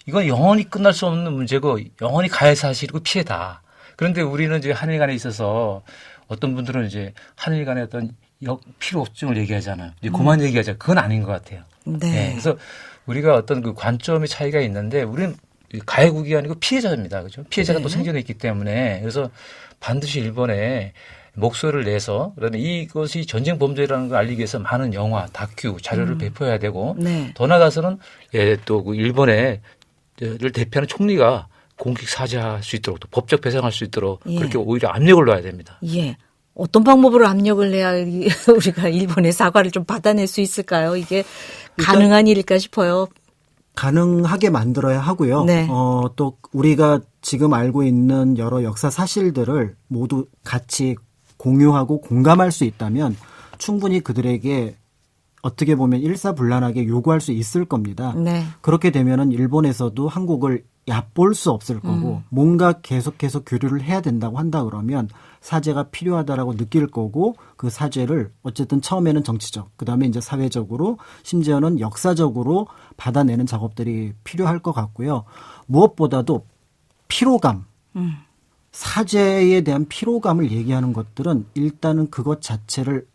이건 영원히 끝날 수 없는 문제고 영원히 가해 사실이고 피해다. 그런데 우리는 이제 한일 간에 있어서 어떤 분들은 이제 한일 간의 어떤 필요증을 얘기하잖아요. 이제 그만 얘기하자. 그건 아닌 것 같아요. 네. 네. 그래서 우리가 어떤 관점의 차이가 있는데 우리는 가해국이 아니고 피해자입니다. 그죠? 피해자가 네. 또 생존해 있기 때문에 그래서 반드시 일본에 목소리를 내서 그러면 이것이 전쟁 범죄라는 걸 알리기 위해서 많은 영화, 다큐, 자료를 배포해야 되고 네. 더 나아가서는 또 일본의 를 대표하는 총리가 공식 사죄할 수 있도록 또 법적 배상할 수 있도록 예. 그렇게 오히려 압력을 넣어야 됩니다. 예. 어떤 방법으로 압력을 내야 우리가 일본의 사과를 좀 받아낼 수 있을까요? 이게 가능한 일일까 싶어요. 가능하게 만들어야 하고요. 네. 또 우리가 지금 알고 있는 여러 역사 사실들을 모두 같이 공유하고 공감할 수 있다면 충분히 그들에게 어떻게 보면 일사불란하게 요구할 수 있을 겁니다. 네. 그렇게 되면은 일본에서도 한국을 얕볼 수 없을 거고 뭔가 계속해서 교류를 해야 된다고 한다 그러면 사죄가 필요하다라고 느낄 거고 그 사죄를 어쨌든 처음에는 정치적, 그다음에 이제 사회적으로 심지어는 역사적으로 받아내는 작업들이 필요할 것 같고요. 무엇보다도 피로감, 사죄에 대한 피로감을 얘기하는 것들은 일단은 그것 자체를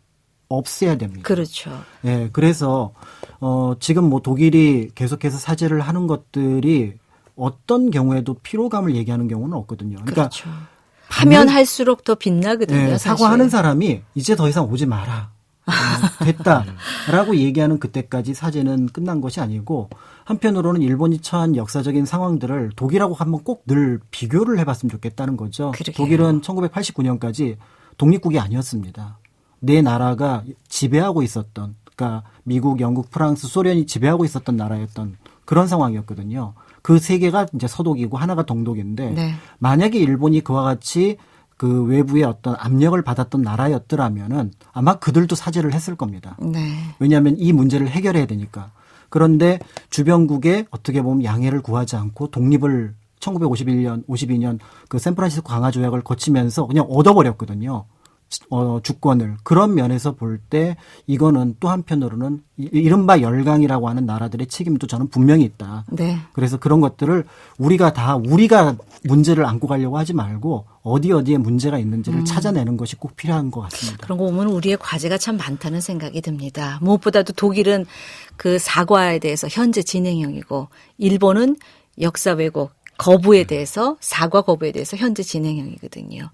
없애야 됩니다. 그렇죠. 예, 그래서 지금 뭐 독일이 계속해서 사죄를 하는 것들이 어떤 경우에도 피로감을 얘기하는 경우는 없거든요. 그러니까 그렇죠. 하면 할수록 더 빛나거든요. 예, 사과하는 사람이 이제 더 이상 오지 마라. 됐다라고 얘기하는 그때까지 사죄는 끝난 것이 아니고 한편으로는 일본이 처한 역사적인 상황들을 독일하고 한번 꼭 늘 비교를 해봤으면 좋겠다는 거죠. 그러게요. 독일은 1989년까지 독립국이 아니었습니다. 네 나라가 지배하고 있었던, 그러니까 미국, 영국, 프랑스, 소련이 지배하고 있었던 나라였던 그런 상황이었거든요. 그 세 개가 이제 서독이고 하나가 동독인데 네. 만약에 일본이 그와 같이 그 외부의 어떤 압력을 받았던 나라였더라면은 아마 그들도 사죄를 했을 겁니다. 네. 왜냐하면 이 문제를 해결해야 되니까. 그런데 주변국에 어떻게 보면 양해를 구하지 않고 독립을 1951년, 52년 그 샌프란시스코 강화 조약을 거치면서 그냥 얻어버렸거든요. 주권을. 그런 면에서 볼 때 이거는 또 한편으로는 이른바 열강이라고 하는 나라들의 책임도 저는 분명히 있다. 네. 그래서 그런 것들을 우리가 문제를 안고 가려고 하지 말고 어디에 문제가 있는지를 찾아내는 것이 꼭 필요한 것 같습니다. 그런 거 보면 우리의 과제가 참 많다는 생각이 듭니다. 무엇보다도 독일은 그 사과에 대해서 현재 진행형이고 일본은 역사 왜곡 거부에 대해서 사과 거부에 대해서 현재 진행형이거든요.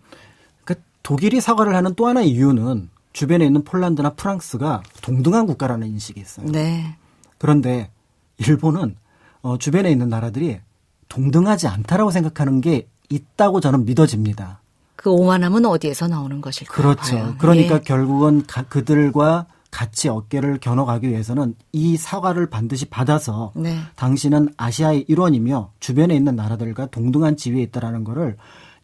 독일이 사과를 하는 또 하나의 이유는 주변에 있는 폴란드나 프랑스가 동등한 국가라는 인식이 있어요. 네. 그런데 일본은 주변에 있는 나라들이 동등하지 않다라고 생각하는 게 있다고 저는 믿어집니다. 그 오만함은 어디에서 나오는 것일까요? 그렇죠. 과연. 그러니까 예. 결국은 그들과 같이 어깨를 겨눠가기 위해서는 이 사과를 반드시 받아서 네. 당신은 아시아의 일원이며 주변에 있는 나라들과 동등한 지위에 있다라는 거를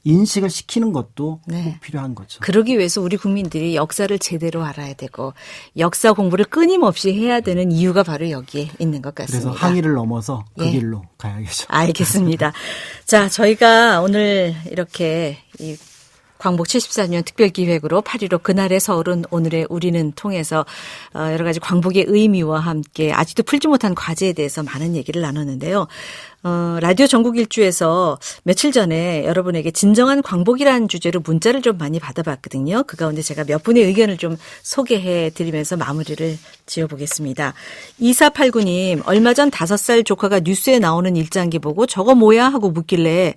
인식을 시키는 것도 네. 꼭 필요한 거죠. 그러기 위해서 우리 국민들이 역사를 제대로 알아야 되고 역사 공부를 끊임없이 해야 되는 이유가 바로 여기에 있는 것 같습니다. 그래서 항의를 넘어서 그 예. 길로 가야겠죠. 알겠습니다. 자, 저희가 오늘 이렇게 이 광복 74주년 특별기획으로 8.15 그날의 서울은 오늘의 우리는 통해서 여러 가지 광복의 의미와 함께 아직도 풀지 못한 과제에 대해서 많은 얘기를 나눴는데요. 라디오 전국 일주에서 며칠 전에 여러분에게 진정한 광복이라는 주제로 문자를 좀 많이 받아봤거든요. 그 가운데 제가 몇 분의 의견을 좀 소개해 드리면서 마무리를 지어보겠습니다. 2489님, 얼마 전 5살 조카가 뉴스에 나오는 일장기 보고 저거 뭐야 하고 묻길래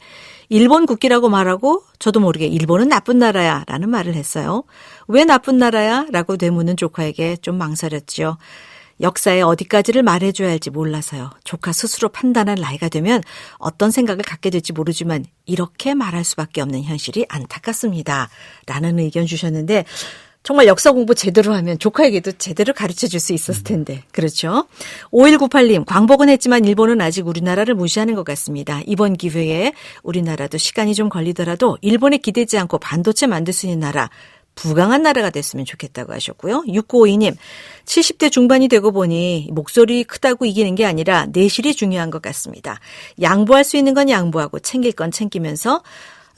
일본 국기라고 말하고 저도 모르게 일본은 나쁜 나라야 라는 말을 했어요. 왜 나쁜 나라야? 라고 되묻는 조카에게 좀 망설였죠. 역사에 어디까지를 말해줘야 할지 몰라서요. 조카 스스로 판단할 나이가 되면 어떤 생각을 갖게 될지 모르지만 이렇게 말할 수밖에 없는 현실이 안타깝습니다. 라는 의견 주셨는데 정말 역사 공부 제대로 하면 조카에게도 제대로 가르쳐줄 수 있었을 텐데. 그렇죠? 5198님, 광복은 했지만 일본은 아직 우리나라를 무시하는 것 같습니다. 이번 기회에 우리나라도 시간이 좀 걸리더라도 일본에 기대지 않고 반도체 만들 수 있는 나라, 부강한 나라가 됐으면 좋겠다고 하셨고요. 6952님, 70대 중반이 되고 보니 목소리 크다고 이기는 게 아니라 내실이 중요한 것 같습니다. 양보할 수 있는 건 양보하고 챙길 건 챙기면서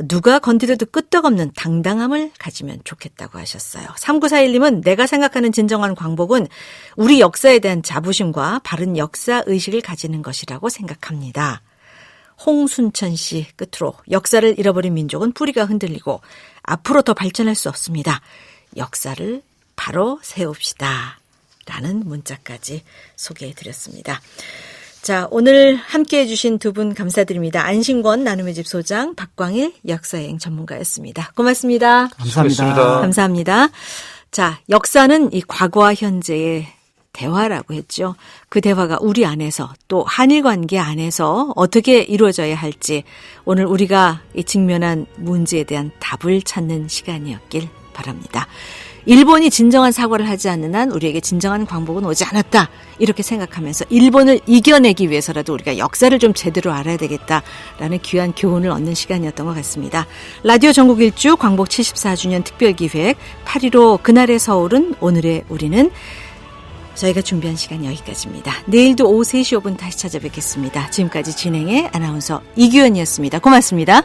누가 건드려도 끄떡없는 당당함을 가지면 좋겠다고 하셨어요. 3941님은 내가 생각하는 진정한 광복은 우리 역사에 대한 자부심과 바른 역사 의식을 가지는 것이라고 생각합니다. 홍순천 씨 끝으로 역사를 잃어버린 민족은 뿌리가 흔들리고 앞으로 더 발전할 수 없습니다. 역사를 바로 세웁시다. 라는 문자까지 소개해드렸습니다. 자, 오늘 함께해 주신 두 분 감사드립니다. 안신권 나눔의 집 소장, 박광일 역사여행 전문가였습니다. 고맙습니다. 감사합니다. 감사합니다. 자, 역사는 이 과거와 현재의 대화라고 했죠. 그 대화가 우리 안에서 또 한일 관계 안에서 어떻게 이루어져야 할지 오늘 우리가 이 직면한 문제에 대한 답을 찾는 시간이었길 바랍니다. 일본이 진정한 사과를 하지 않는 한 우리에게 진정한 광복은 오지 않았다. 이렇게 생각하면서 일본을 이겨내기 위해서라도 우리가 역사를 좀 제대로 알아야 되겠다라는 귀한 교훈을 얻는 시간이었던 것 같습니다. 라디오 전국 일주 광복 74주년 특별기획 8.15 그날의 서울은 오늘의 우리는 저희가 준비한 시간 여기까지입니다. 내일도 오후 3시 5분 다시 찾아뵙겠습니다. 지금까지 진행의 아나운서 이규현이었습니다. 고맙습니다.